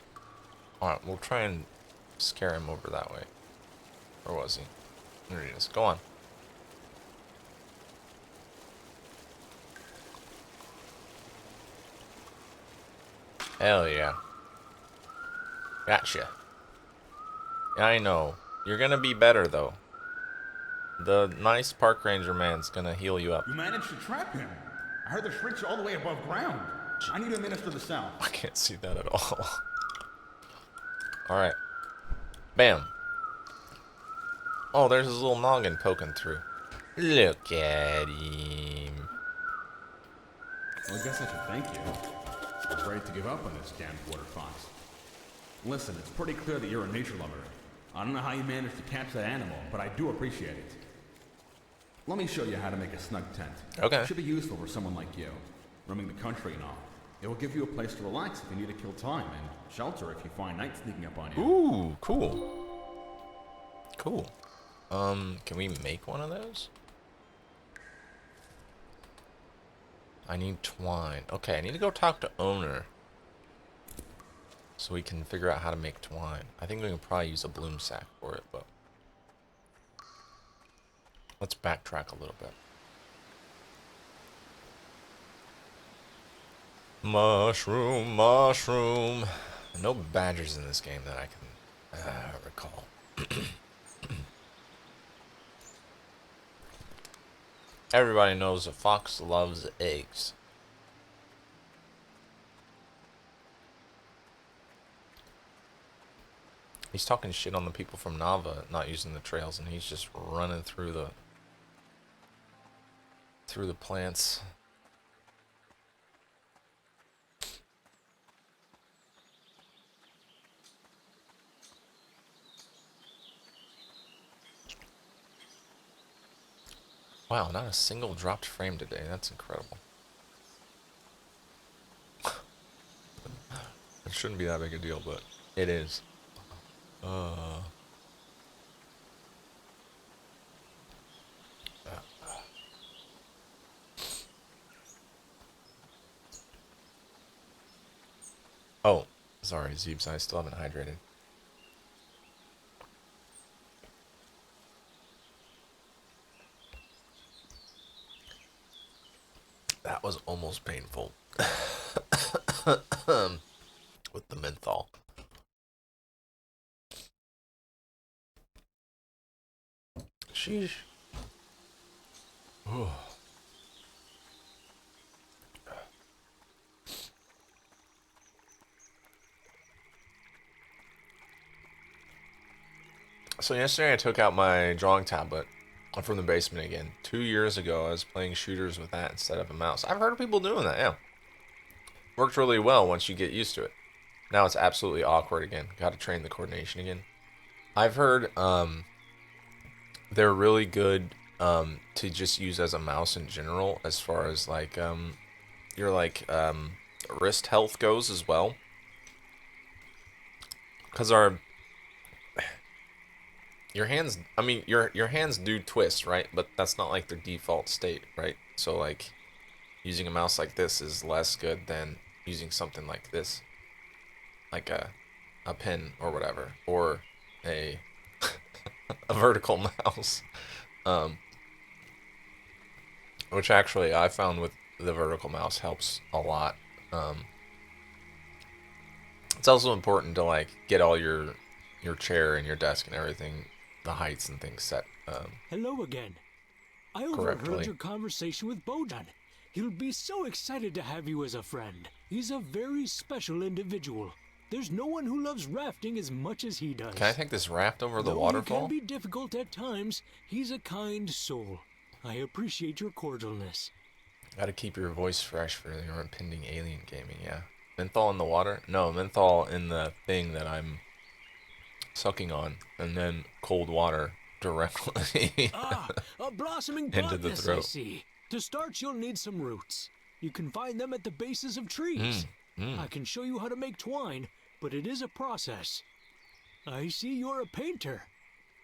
Alright, we'll try and scare him over that way. Where was he? There he is. Go on. Hell yeah. Gotcha. Yeah, I know. You're gonna be better, though. The nice park ranger man's gonna heal you up. You managed to trap him. I heard the shrieks all the way above ground. I need to administer the sound. I can't see that at all. Alright. Bam. Oh, there's his little noggin poking through. Look at him. Well, I guess I should thank you. I was ready to give up on this damn water fox. Listen, it's pretty clear that you're a nature lover. I don't know how you managed to catch that animal, but I do appreciate it. Let me show you how to make a snug tent. Okay. It should be useful for someone like you, roaming the country and all. It will give you a place to relax if you need to kill time, and shelter if you find night sneaking up on you. Ooh, cool. Cool. Can we make one of those? I need twine. Okay, I need to go talk to owner. So we can figure out how to make twine. I think we can probably use a bloom sack for it, but... Let's backtrack a little bit. Mushroom, mushroom. No badgers in this game that I can recall. Everybody knows a fox loves eggs. He's talking shit on the people from Nava not using the trails, and he's just running through the plants. Wow, not a single dropped frame today. That's incredible. It shouldn't be that big a deal, but it is. Oh, sorry, Zeebs, I still haven't hydrated. That was almost painful. With the menthol. Sheesh. Oh. So yesterday I took out my drawing tablet from the basement again. 2 years ago I was playing shooters with that instead of a mouse. I've heard of people doing that, yeah. Worked really well once you get used to it. Now it's absolutely awkward again. Got to train the coordination again. I've heard they're really good to just use as a mouse in general, as far as like your like wrist health goes as well. Because your hands, I mean, your hands do twist, right? But that's not like their default state, right? So like using a mouse like this is less good than using something like this, like a pen or whatever, or a a vertical mouse, which actually I found with the vertical mouse helps a lot. It's also important to like get all your chair and your desk and everything, the heights and things set. Hello again. I overheard your conversation with Bojan. He'll be so excited to have you as a friend. He's a very special individual. There's no one who loves rafting as much as he does. Can I take this raft over the Though waterfall? He can be difficult at times, he's a kind soul. I appreciate your cordialness. Gotta keep your voice fresh for your impending alien gaming, yeah. Menthol in the water? No, menthol in the thing that I'm sucking on, and then cold water directly A blossoming into the botanist, I throat. see. To start, you'll need some roots. You can find them at the bases of trees. I can show you how to make twine, but it is a process. I see you're a painter.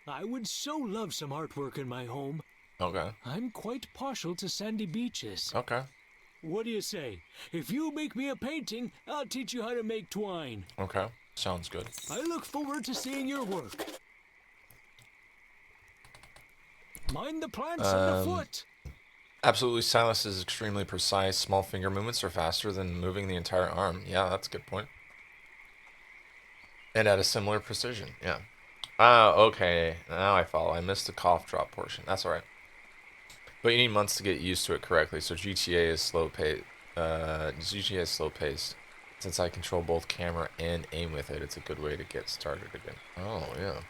I would so love some artwork in my home. Okay. I'm quite partial to sandy beaches. Okay. What do you say? If you make me a painting, I'll teach you how to make twine. Okay. Sounds good. I look forward to seeing your work. Mind the plants underfoot. Absolutely, Silas is extremely precise. Small finger movements are faster than moving the entire arm. Yeah, that's a good point. And at a similar precision. Yeah. Ah, okay. Now I follow. I missed the cough drop portion. That's alright. But you need months to get used to it correctly. So GTA is slow paced. GTA is slow paced. Since I control both camera and aim with it, it's a good way to get started again. Oh yeah.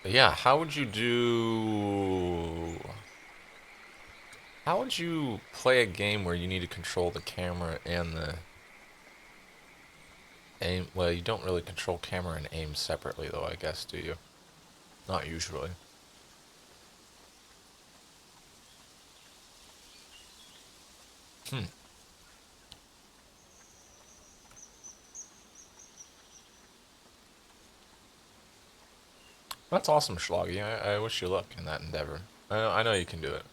Yeah, how would you play a game where you need to control the camera and the aim? Well, you don't really control camera and aim separately though, I guess, do you? Not usually. That's awesome, Schloggy. I wish you luck in that endeavor. I know you can do it.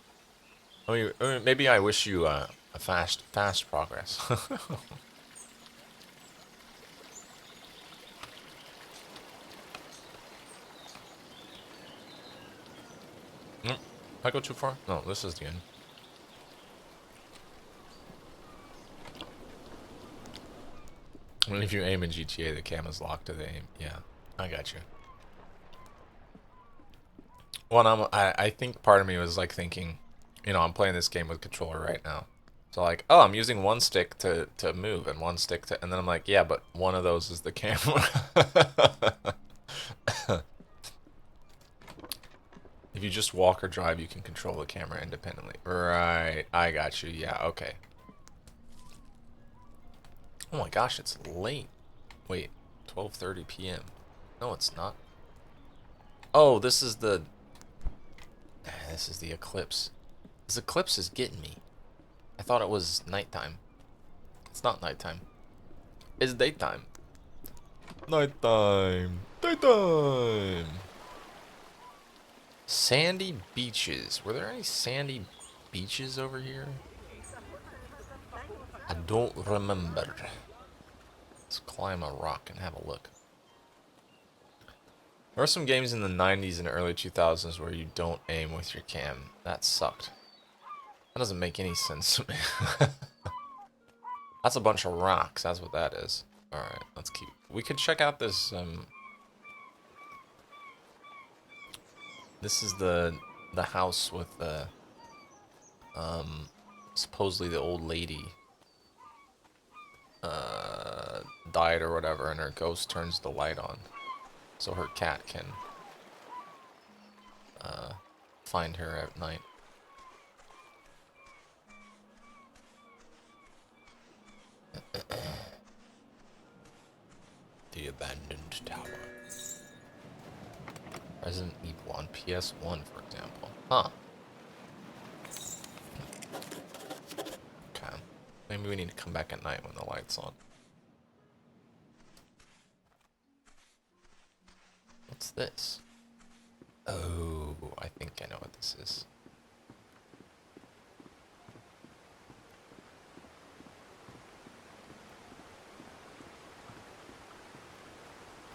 I mean, maybe I wish you a fast progress. I go too far? No, this is the end. I mean, if you aim in GTA, the cam is locked to the aim. Yeah, I got you. Well, I think part of me was like thinking, you know, I'm playing this game with controller right now. So like, oh, I'm using one stick to move and one stick to, and then I'm like, yeah, but one of those is the camera. If you just walk or drive, you can control the camera independently. Right, I got you. Yeah, okay. Oh my gosh, it's late. Wait, 12:30 p.m. No, it's not. Oh, this is the eclipse. This eclipse is getting me. I thought it was nighttime. It's not nighttime. It's daytime. Nighttime. Daytime. Sandy beaches. Were there any sandy beaches over here? I don't remember. Let's climb a rock and have a look. There were some games in the 90s and early 2000s where you don't aim with your cam. That sucked. That doesn't make any sense to me. That's a bunch of rocks. That's what that is. Alright, let's keep... We could check out this, This is the house with the, supposedly the old lady, died or whatever, and her ghost turns the light on. So her cat can, find her at night. The abandoned tower. Resident Evil on PS1, for example. Huh. Okay. Maybe we need to come back at night when the light's on. What's this? Oh, I think I know what this is.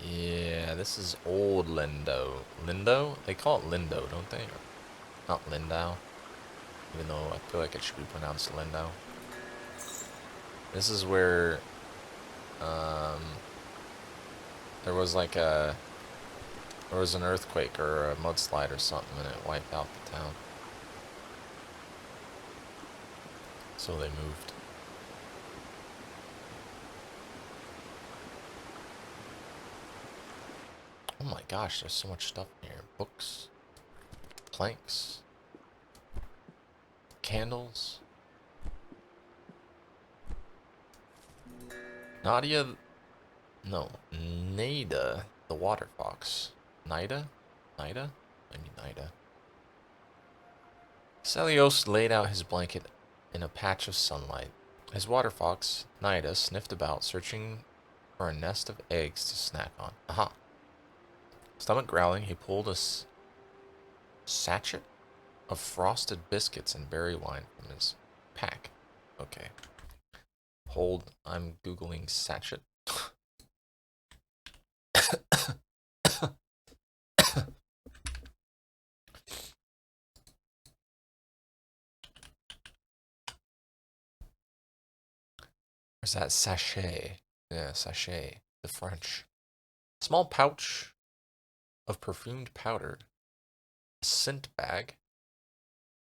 Yeah, this is old Lindo. Lindo? They call it Lindo, don't they? Or not Lindau. Even though I feel like it should be pronounced Lindo. This is where there was like there was an earthquake or a mudslide or something and it wiped out the town. So they moved. Oh my gosh, there's so much stuff in here. Books, planks, candles. Nadia, no, Nada, the water fox. Nida? Nida? Maybe Nida. Celios laid out his blanket in a patch of sunlight. His water fox, Nida, sniffed about, searching for a nest of eggs to snack on. Aha! Stomach growling, he pulled a sachet of frosted biscuits and berry wine from his pack. Okay. Hold, I'm Googling sachet. Where's that sachet? Yeah, sachet. The French. Small pouch of perfumed powder. A scent bag.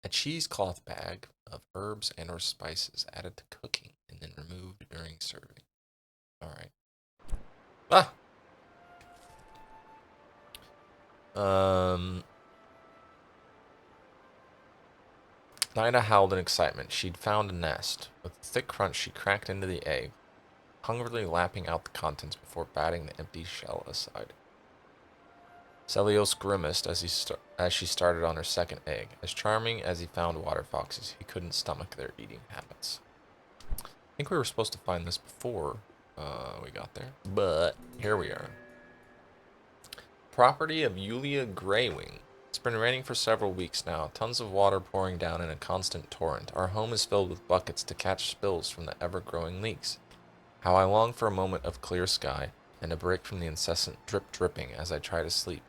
A cheesecloth bag of herbs and or spices added to cooking and then removed during serving. Alright. Ah! Nina howled in excitement. She'd found a nest. With a thick crunch, she cracked into the egg, hungrily lapping out the contents before batting the empty shell aside. Celios grimaced as she started on her second egg. As charming as he found water foxes, he couldn't stomach their eating habits. I think we were supposed to find this before we got there, but here we are. Property of Yulia Greywing. It's been raining for several weeks now, tons of water pouring down in a constant torrent. Our home is filled with buckets to catch spills from the ever-growing leaks. How I long for a moment of clear sky and a break from the incessant drip-dripping as I try to sleep.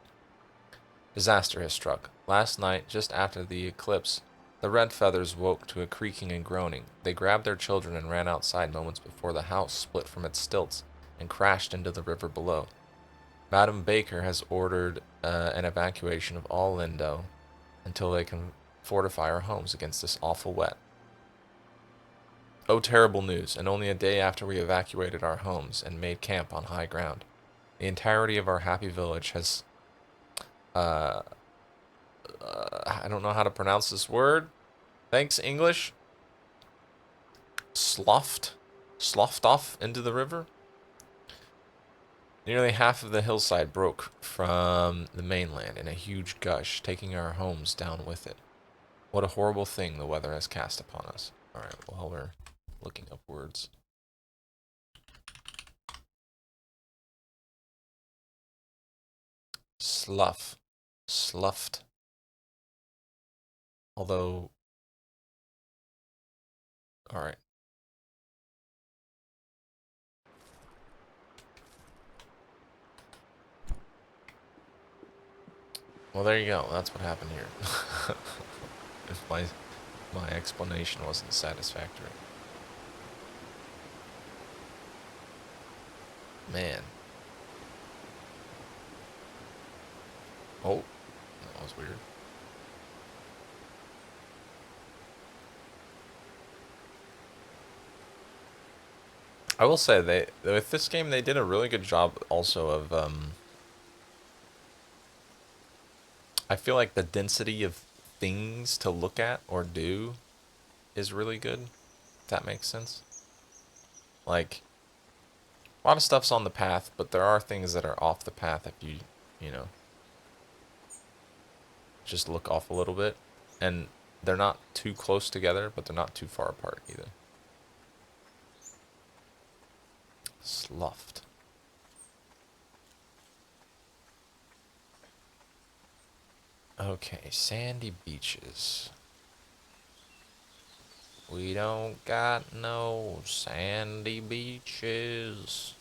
Disaster has struck. Last night, just after the eclipse, the red feathers woke to a creaking and groaning. They grabbed their children and ran outside moments before the house split from its stilts and crashed into the river below. Madam Baker has ordered an evacuation of all Lindo until they can fortify our homes against this awful wet. Oh, terrible news, and only a day after we evacuated our homes and made camp on high ground. The entirety of our happy village has... I don't know how to pronounce this word. Thanks, English. Sloughed off into the river. Nearly half of the hillside broke from the mainland in a huge gush, taking our homes down with it. What a horrible thing the weather has cast upon us. Alright, while we're looking up words. Sloughed. Although... Alright. Well, there you go. That's what happened here. If my explanation wasn't satisfactory. Man. Oh, that was weird. I will say with this game they did a really good job also of I feel like the density of things to look at or do is really good, if that makes sense. Like, a lot of stuff's on the path, but there are things that are off the path if you know, just look off a little bit. And they're not too close together, but they're not too far apart either. Sloughed. Okay, sandy beaches. We don't got no sandy beaches.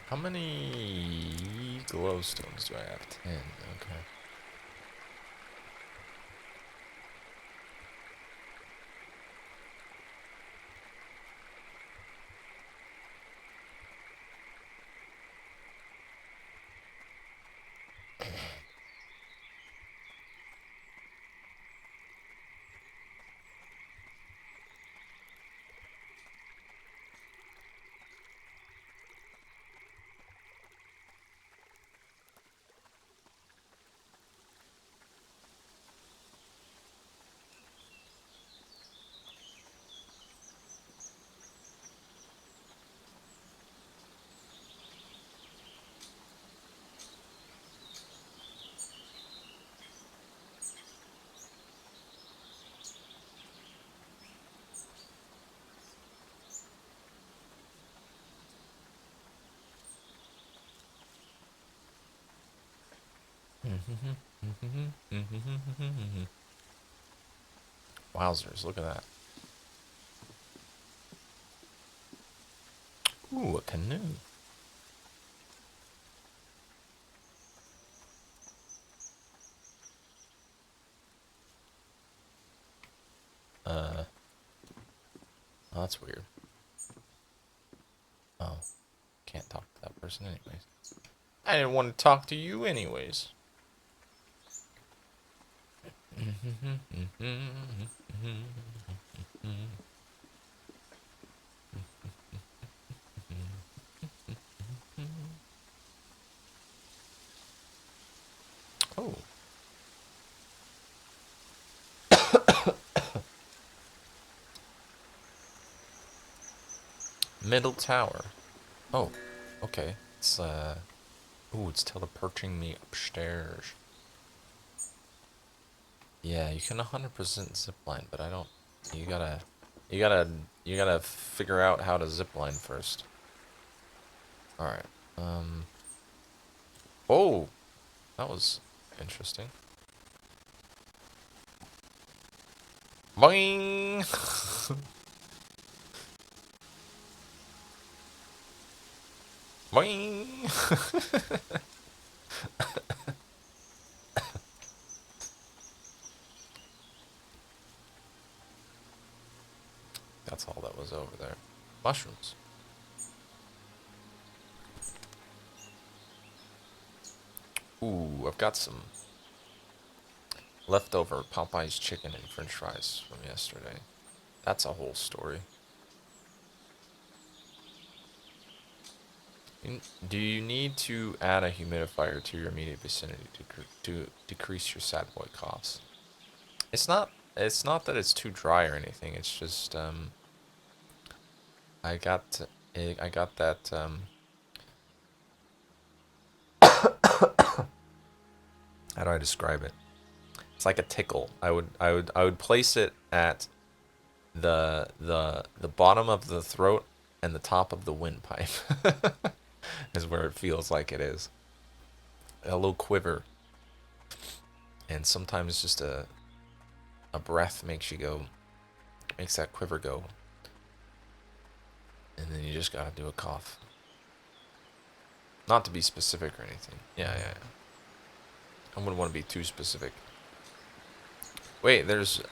How many glowstones do I have? 10, okay. Wowzers, look at that. Ooh, a canoe. Oh, that's weird. Oh, can't talk to that person anyways. I didn't want to talk to you anyways. Oh. Middle tower. Oh, okay. It's ooh, it's teleporting me upstairs. Yeah, you can 100% zipline, but I don't. You gotta figure out how to zipline first. All right. Oh, that was interesting. Boing. Boing. That's all that was over there. Mushrooms. Ooh, I've got some leftover Popeye's chicken and french fries from yesterday. That's a whole story. Do you need to add a humidifier to your immediate vicinity to decrease your sad boy costs? It's not that it's too dry or anything. It's just I got that how do I describe it? It's like a tickle. I would place it at the bottom of the throat and the top of the windpipe is where it feels like it is. A little quiver. And sometimes just a breath makes that quiver go. And then you just gotta do a cough. Not to be specific or anything. Yeah. I wouldn't want to be too specific. Wait, there's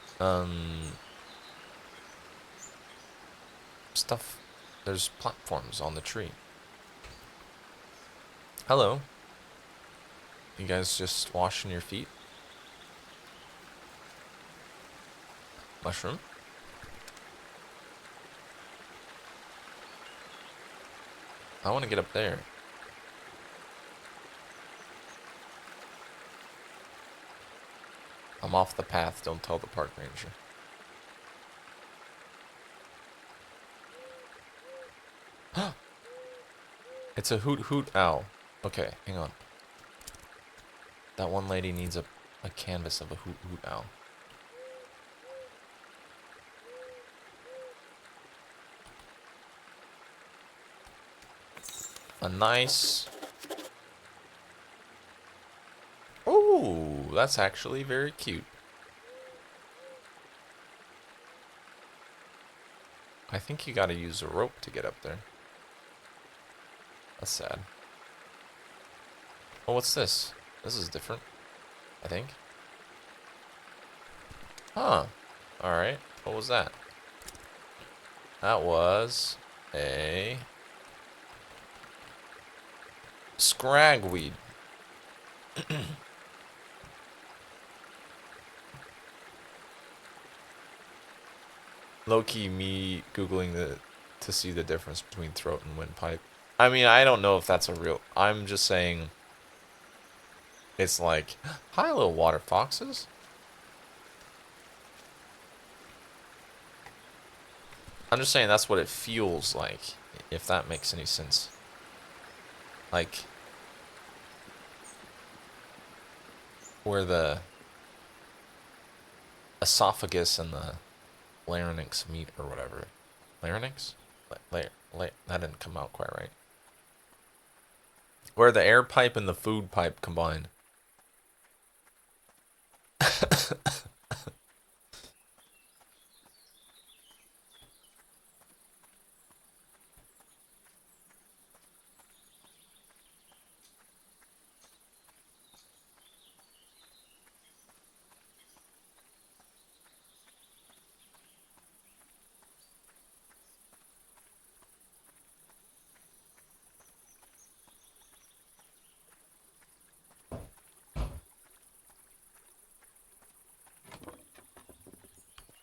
stuff. There's platforms on the tree. Hello. You guys just washing your feet? Mushroom? I want to get up there. I'm off the path, don't tell the park ranger. It's a hoot hoot owl. Okay, hang on. That one lady needs a canvas of a hoot hoot owl. A nice... Ooh, that's actually very cute. I think you gotta use a rope to get up there. That's sad. Oh, what's this? This is different, I think. Huh. Alright. What was that? That was a scragweed. Low-key me Googling to see the difference between throat and windpipe. I mean, I don't know if that's a real... I'm just saying... It's like... Hi, little water foxes. I'm just saying that's what it feels like. If that makes any sense. Like... Where the... esophagus and the... larynx meet or whatever. Larynx? That didn't come out quite right. Where the air pipe and the food pipe combine.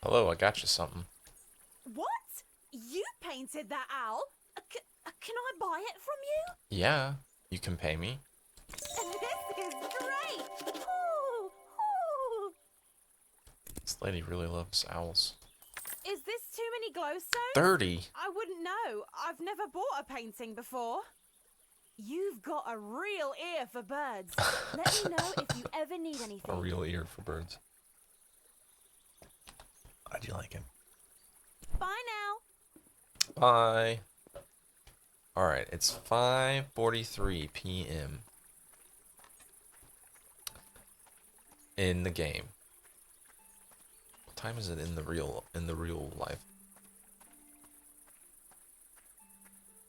Hello, I got you something. What? You painted that owl? Can I buy it from you? Yeah, you can pay me. This is great! Ooh, ooh. This lady really loves owls. Is this too many glowstones? 30. I wouldn't know. I've never bought a painting before. You've got a real ear for birds. Let me know if you ever need anything. A real ear for birds. How'd you like him? Bye now. Bye. Alright, it's 5:43 p.m. in the game. What time is it in the real life?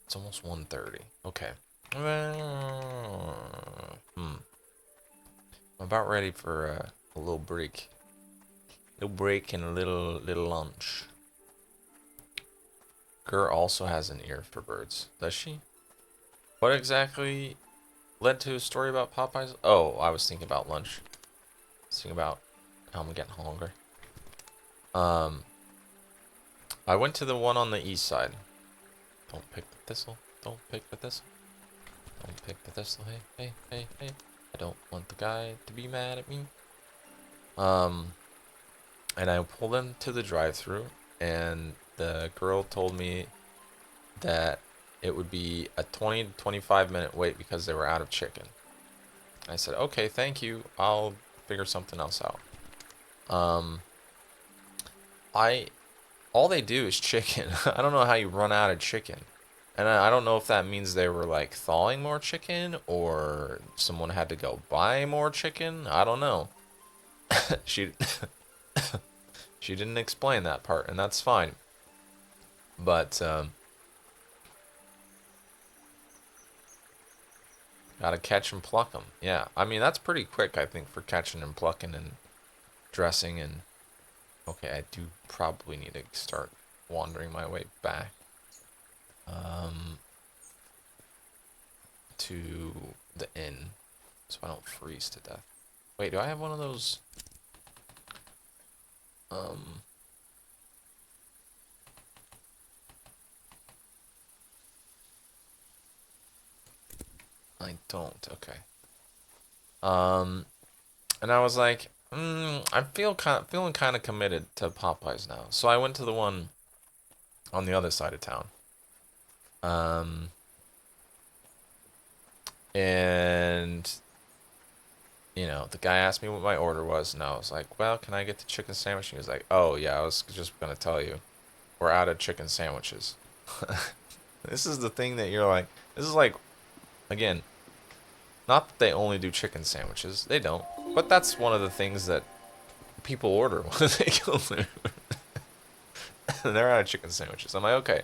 It's almost 1:30. Okay. I'm about ready for a little break. Little break and a little lunch. Gur also has an ear for birds. Does she? What exactly led to a story about Popeyes? Oh, I was thinking about lunch. I was thinking about how I'm getting hungry. I went to the one on the east side. Don't pick the thistle. Don't pick the thistle. Don't pick the thistle. Hey. I don't want the guy to be mad at me. And I pulled into the drive-thru, and the girl told me that it would be a 20 to 25 minute wait because they were out of chicken. I said, okay, thank you. I'll figure something else out. All they do is chicken. I don't know how you run out of chicken. And I don't know if that means they were like thawing more chicken or someone had to go buy more chicken. I don't know. She didn't explain that part, and that's fine. But gotta catch and pluck them. Yeah, I mean that's pretty quick, I think, for catching and plucking and dressing. And okay, I do probably need to start wandering my way back to the inn so I don't freeze to death. Wait, do I have one of those? I don't. Okay. And I was like, I feeling kind of committed to Popeyes now. So I went to the one on the other side of town. And you know, the guy asked me what my order was, and I was like, well, can I get the chicken sandwich? And he was like, oh yeah, I was just gonna tell you, we're out of chicken sandwiches. This is the thing that you're like, this is like, again, not that they only do chicken sandwiches, they don't, but that's one of the things that people order when they go there. And they're out of chicken sandwiches. I'm like, okay,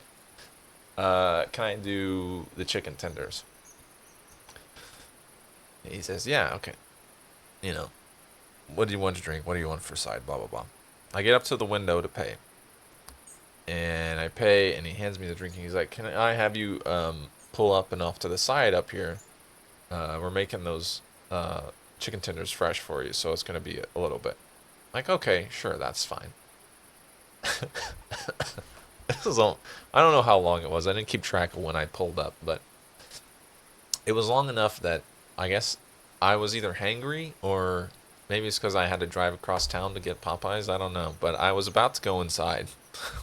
can I do the chicken tenders? And he says, yeah, okay. You know, what do you want to drink? What do you want for side? Blah, blah, blah. I get up to the window to pay. And I pay, and he hands me the drink, and he's like, can I have you pull up and off to the side up here? We're making those chicken tenders fresh for you, so it's going to be a little bit. Like, okay, sure, that's fine. This was all, I don't know how long it was. I didn't keep track of when I pulled up, but it was long enough that I guess I was either hangry, or maybe it's because I had to drive across town to get Popeyes. I don't know, but I was about to go inside,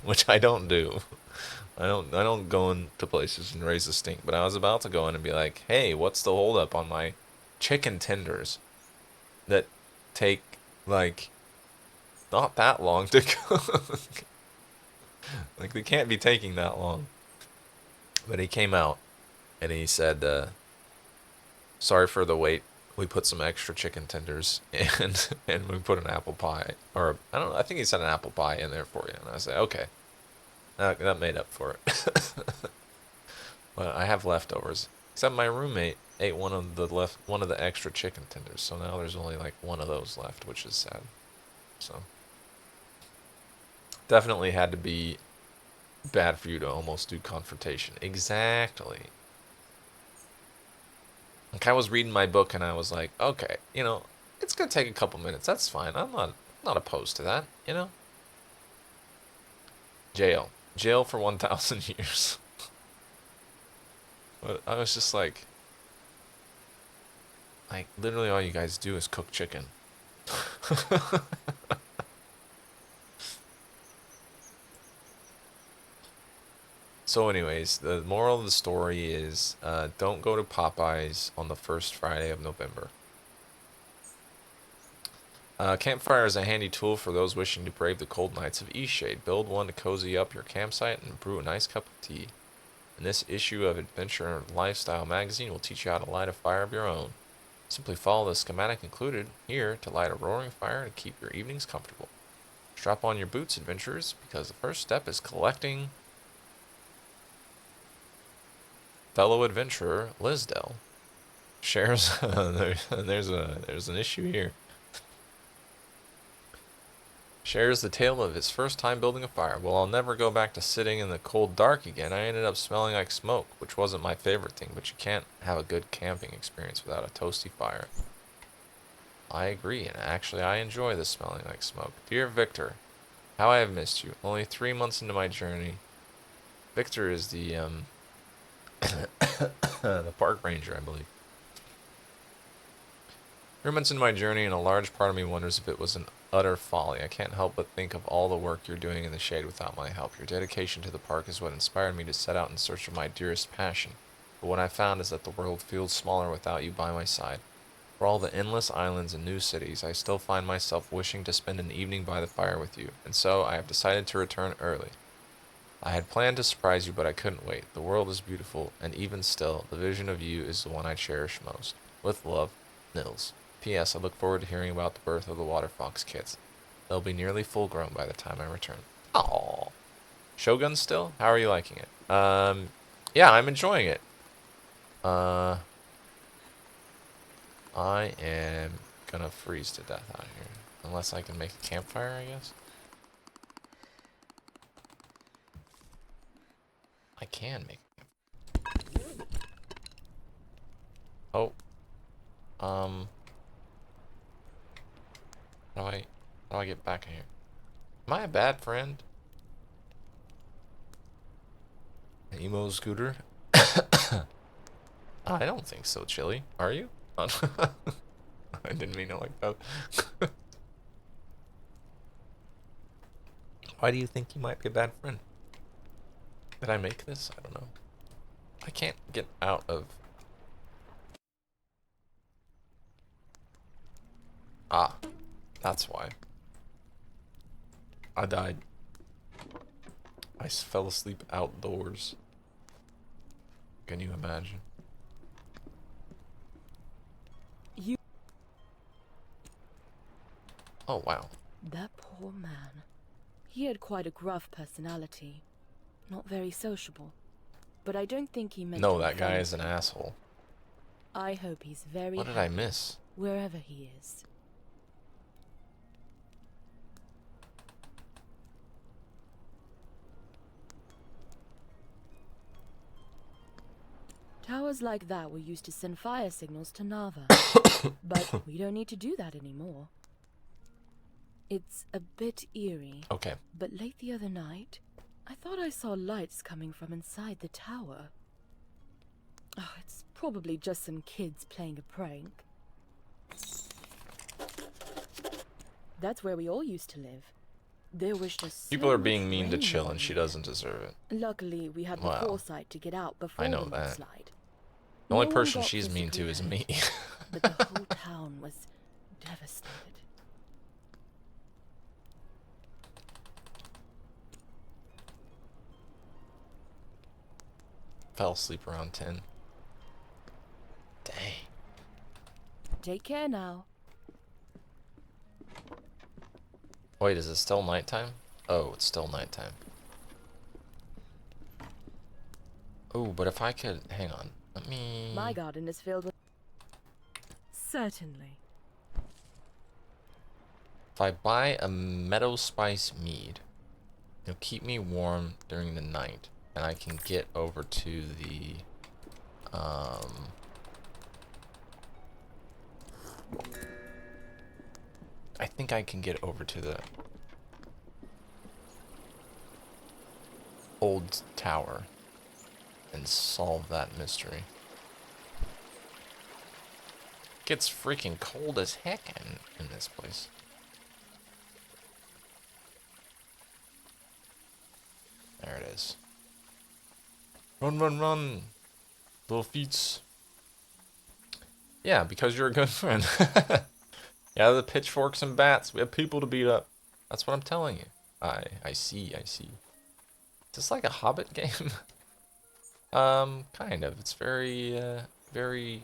which I don't do. I don't go into places and raise a stink, but I was about to go in and be like, hey, what's the holdup on my chicken tenders that take like not that long to cook? Like, they can't be taking that long. But he came out and he said, sorry for the wait. we put some extra chicken tenders and we put an apple pie, or I don't know, I think he said an apple pie in there for you, and I said okay, that made up for it. But I have leftovers. Except my roommate ate one of the extra chicken tenders, so now there's only like one of those left, which is sad. So definitely had to be bad for you to almost do confrontation. Exactly. Like I was reading my book and I was like, okay, you know, it's gonna take a couple minutes. That's fine. I'm not opposed to that, you know. Jail for 1,000 years. But I was just like, literally all you guys do is cook chicken. So anyways, the moral of the story is don't go to Popeyes on the first Friday of November. Campfire is a handy tool for those wishing to brave the cold nights of Eastshade. Build one to cozy up your campsite and brew a nice cup of tea. And this issue of Adventure and Lifestyle magazine will teach you how to light a fire of your own. Simply follow the schematic included here to light a roaring fire and keep your evenings comfortable. Strap on your boots, adventurers, because the first step is collecting fellow adventurer Lisdell shares there's an issue here. Shares the tale of his first time building a fire. Well, I'll never go back to sitting in the cold dark again. I ended up smelling like smoke, which wasn't my favorite thing, but you can't have a good camping experience without a toasty fire. I agree, and actually I enjoy the smelling like smoke. Dear Victor, how I have missed you. Only 3 months into my journey. Victor is the the park ranger, I believe. 3 months into my journey, and a large part of me wonders if it was an utter folly. I can't help but think of all the work you're doing in the shade without my help. Your dedication to the park is what inspired me to set out in search of my dearest passion. But what I found is that the world feels smaller without you by my side. For all the endless islands and new cities, I still find myself wishing to spend an evening by the fire with you, and so I have decided to return early. I had planned to surprise you, but I couldn't wait. The world is beautiful, and even still, the vision of you is the one I cherish most. With love, Nils. P.S. I look forward to hearing about the birth of the water fox kits. They'll be nearly full grown by the time I return. Aww. Shogun still? How are you liking it? Yeah, I'm enjoying it. I am gonna freeze to death out here. Unless I can make a campfire, I guess. I can make a campfire. Oh. How do I get back in here? Am I a bad friend? Emo scooter? I don't think so, Chili. Are you? I didn't mean it like that. Why do you think you might be a bad friend? Did I make this? I don't know. I can't get out of... Ah. That's why. I died. I fell asleep outdoors. Can you imagine? Oh, wow. That poor man. He had quite a gruff personality. Not very sociable. But I don't think he meant to No, be that guy is an offensive. asshole. I hope he's very What did I happy miss? wherever he is. Towers like that were used to send fire signals to Nava. But we don't need to do that anymore. It's a bit eerie. Okay. But late the other night, I thought I saw lights coming from inside the tower. Oh, it's probably just some kids playing a prank. That's where we all used to live. There was just People are being mean to Chillin. She doesn't deserve it. Luckily, we had the Wow. foresight to get out before I know the that. mudslide. The only No one person got she's mean to physically is me. hurt, but the whole town was devastated. Fell asleep around 10. Dang. Take care now. Wait, is it still nighttime? Oh, it's still nighttime. Oh, but if I could... Hang on. Let me... My garden is filled with... Certainly. If I buy a meadow spice mead, it'll keep me warm during the night. And I can get over to the... I think I can get over to the old tower and solve that mystery. Gets freaking cold as heck in this place. There it is. Run, run, run! Little feats. Yeah, because you're a good friend. Yeah, the pitchforks and bats. We have people to beat up. That's what I'm telling you. I see. Is this like a Hobbit game? Kind of. It's very, very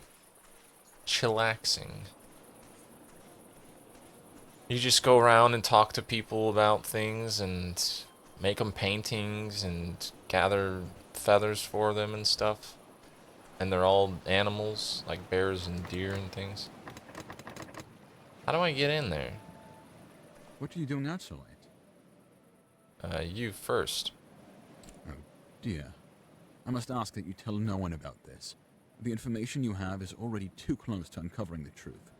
chillaxing. You just go around and talk to people about things and make them paintings and gather feathers for them and stuff. And they're all animals, like bears and deer and things. How do I get in there? What are you doing out so late? You first. Oh, dear. I must ask that you tell no one about this. The information you have is already too close to uncovering the truth.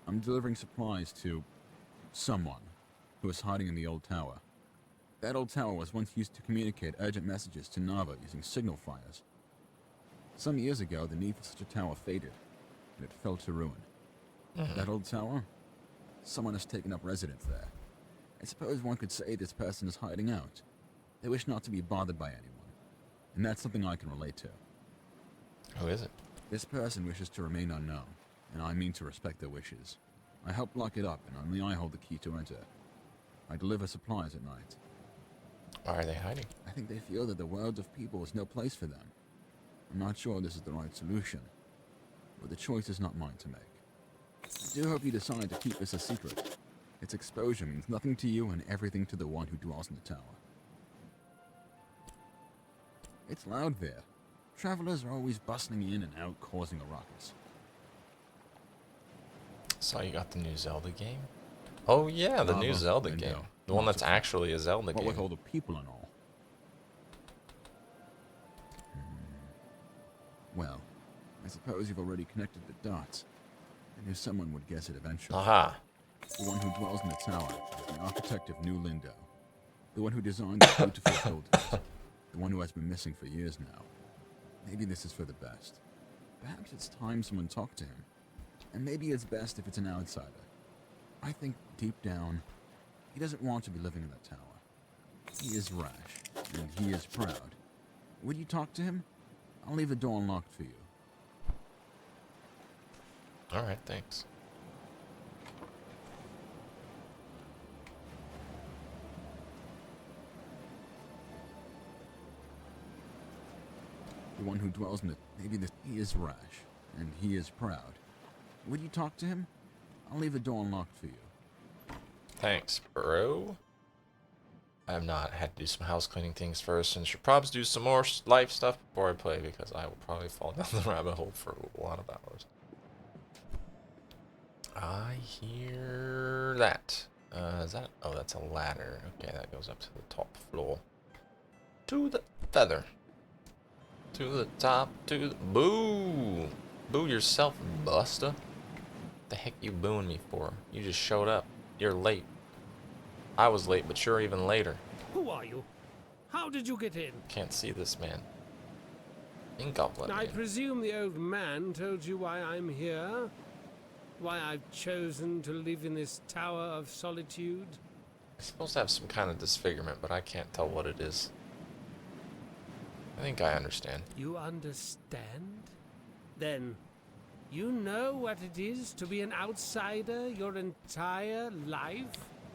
I'm delivering supplies to... someone who is hiding in the old tower. That old tower was once used to communicate urgent messages to Nava using signal fires. Some years ago, the need for such a tower faded, and it fell to ruin. That old tower? Someone has taken up residence there. I suppose one could say this person is hiding out. They wish not to be bothered by anyone, and that's something I can relate to. Who is it? This person wishes to remain unknown, and I mean to respect their wishes. I help lock it up, and only I hold the key to enter. I deliver supplies at night. Why are they hiding? I think they feel that the world of people is no place for them. I'm not sure this is the right solution, but the choice is not mine to make. I do hope you decide to keep this a secret. Its exposure means nothing to you and everything to the one who dwells in the tower. It's loud there. Travelers are always bustling in and out, causing a ruckus. So you got the new Zelda game? Oh yeah, the new Zelda game. The one that's actually a Zelda game. What with all the people and all. Well, I suppose you've already connected the dots. I knew someone would guess it eventually. Aha. The one who dwells in the tower is the architect of New Lindo. The one who designed the beautiful buildings. The one who has been missing for years now. Maybe this is for the best. Perhaps it's time someone talked to him. And maybe it's best if it's an outsider. I think deep down, he doesn't want to be living in that tower. He is rash, and he is proud. Would you talk to him? I'll leave the door unlocked for you. Alright, thanks. The one who dwells in it, maybe this, he is rash, and he is proud. Would you talk to him? I'll leave the door unlocked for you. Thanks, bro. I have not. I had to do some house cleaning things first, and should probably do some more life stuff before I play, because I will probably fall down the rabbit hole for a lot of hours. I hear that. Is that? Oh, that's a ladder. Okay, that goes up to the top floor. To the feather. To the top. To the boo. Boo yourself, Buster. What the heck you booing me for? You just showed up. You're late. I was late, but you're even later. Who are you? How did you get in? Can't see this man. Ink goblin. I presume the old man told you why I'm here? Why I've chosen to live in this tower of solitude? It's supposed to have some kind of disfigurement, but I can't tell what it is. I think I understand. You understand? Then, you know what it is to be an outsider your entire life?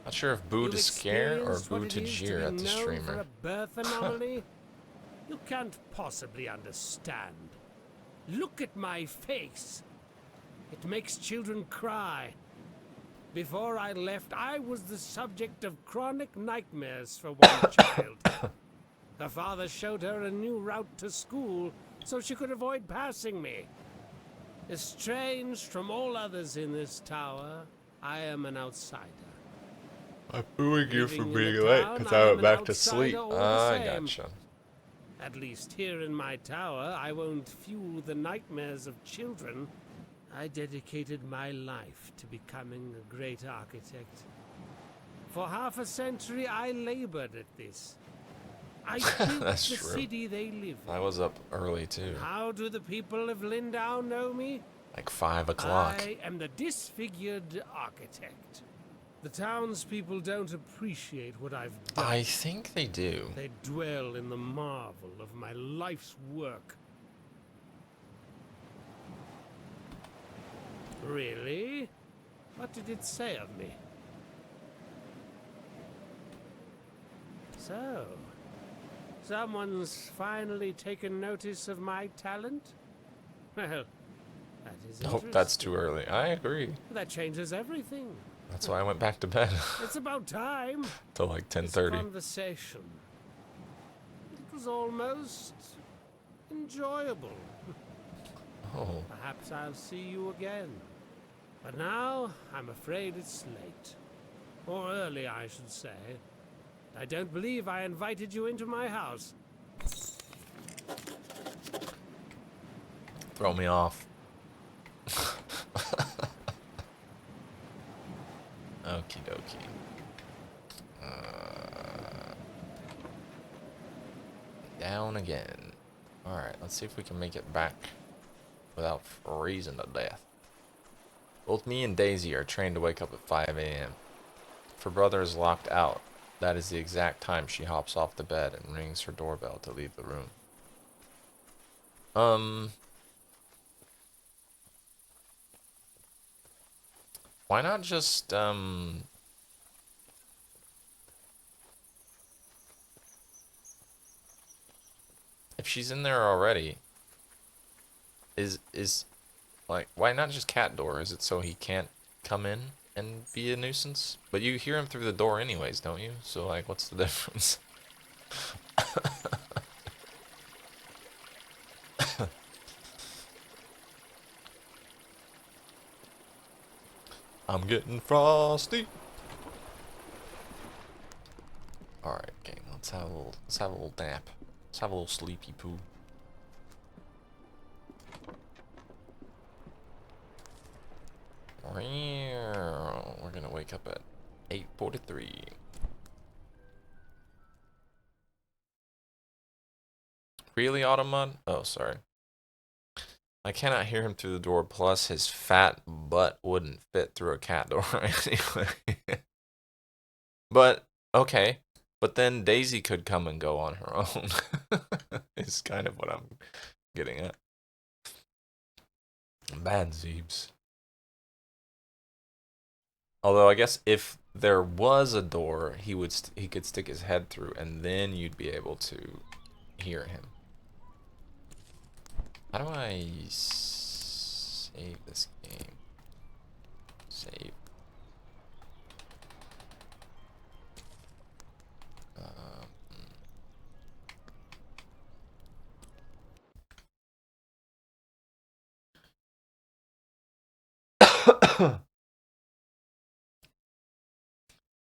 Not sure if boo to scare or boo to jeer at the streamer. For a birth anomaly? You can't possibly understand. Look at my face. It makes children cry. Before I left, I was the subject of chronic nightmares for one child. Her father showed her a new route to school so she could avoid passing me. Estranged from all others in this tower, I am an outsider. I'm booing you for Living in being the late town, because I I am went an back to outsider sleep. all the I same. gotcha. At least here in my tower, I won't fuel the nightmares of children. I dedicated my life to becoming a great architect. For half a century, I labored at this. I built That's the true. city they live in. I was up early too. How do the people of Lindau know me? Like 5 o'clock. I am the disfigured architect. The townspeople don't appreciate what I've done. I think they do. They dwell in the marvel of my life's work. Really? What did it say of me? So, someone's finally taken notice of my talent? Well, that is Nope, that's too early. I agree. That changes everything. That's why I went back to bed. It's about time. Till like This 10:30. conversation. It was almost enjoyable. Oh. Perhaps I'll see you again. But now, I'm afraid it's late. Or early, I should say. I don't believe I invited you into my house. Throw me off. Okie dokie. Down again. Alright, let's see if we can make it back without freezing to death. Both me and Daisy are trained to wake up at 5 a.m. If her brother is locked out, that is the exact time she hops off the bed and rings her doorbell to leave the room. Why not just, if she's in there already, is like, why not just cat door? Is it so he can't come in and be a nuisance? But you hear him through the door anyways, don't you? So, like, what's the difference? I'm getting frosty. Alright, gang, let's have a little nap. Let's have a little sleepy poo. We're gonna wake up at 8:43. Really, Automod? Oh, sorry. I cannot hear him through the door, plus his fat butt wouldn't fit through a cat door anyway. But, okay. But then Daisy could come and go on her own. Is kind of what I'm getting at. Bad Zeebs. Although I guess if there was a door, he could stick his head through, and then you'd be able to hear him. How do I save this game? Save.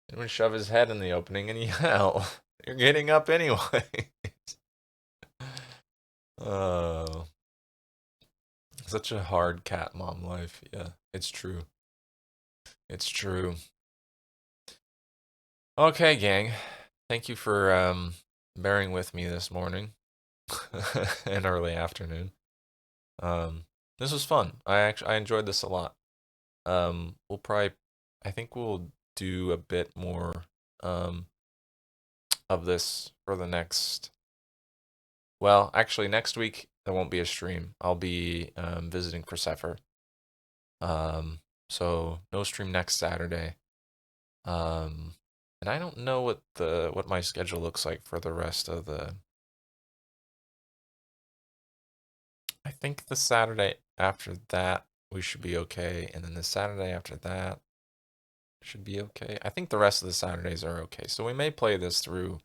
He would shove his head in the opening and yell. You're getting up anyway. Oh. Such a hard cat mom life. Yeah, it's true. It's true. Okay, gang. Thank you for bearing with me this morning and early afternoon. This was fun. I enjoyed this a lot. We'll probably, I think we'll do a bit more of this for the next. Well, actually, next week there won't be a stream. I'll be visiting for Sefer. So no stream next Saturday. And I don't know what my schedule looks like for the rest of the. I think the Saturday after that we should be okay. And then the Saturday after that should be okay. I think the rest of the Saturdays are okay. So we may play this through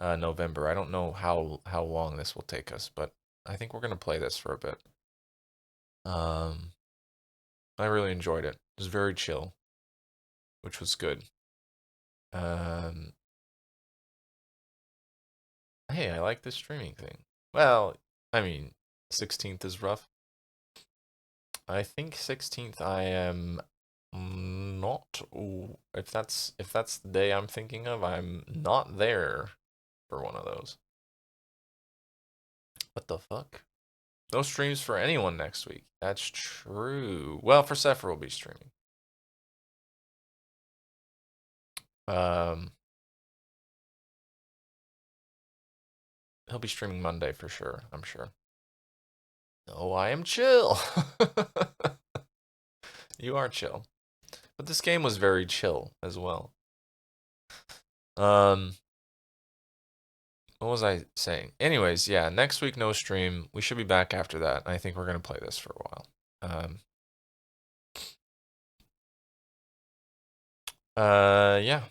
November. I don't know how long this will take us, but I think we're gonna play this for a bit. I really enjoyed it. It was very chill, which was good. Hey, I like this streaming thing. Well, I mean, 16th is rough. I think 16th I am not. Ooh, if that's the day I'm thinking of, I'm not there for one of those. What the fuck? No streams for anyone next week. That's true. Well, for Sephiroth will be streaming. He'll be streaming Monday for sure, I'm sure. Oh, I am chill. You are chill. But this game was very chill as well. What was I saying? Anyways, yeah, next week no stream. We should be back after that. I think we're gonna play this for a while. Yeah.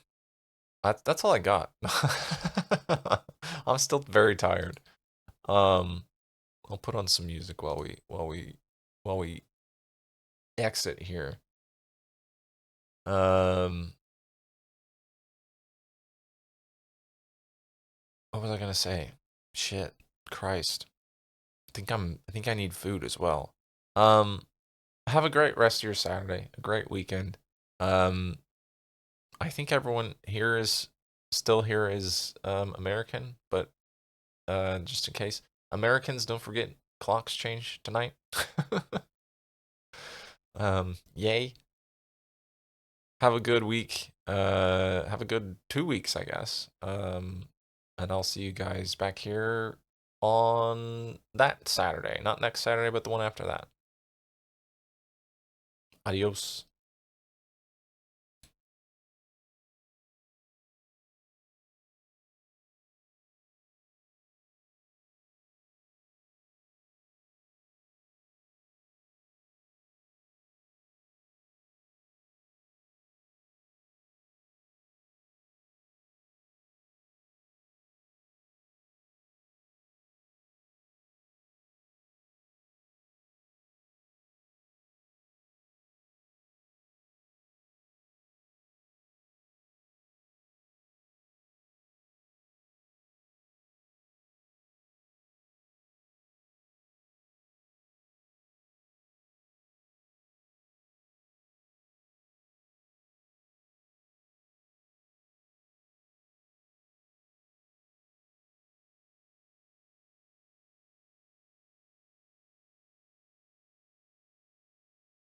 That's all I got. I'm still very tired. I'll put on some music while we exit here. What was I gonna say? Shit, Christ. I think I need food as well. Have a great rest of your Saturday. A great weekend. I think everyone here is American, but just in case, Americans, don't forget clocks change tonight. Yay. Have a good week. Have a good 2 weeks, I guess. And I'll see you guys back here on that Saturday. Not next Saturday, but the one after that. Adios.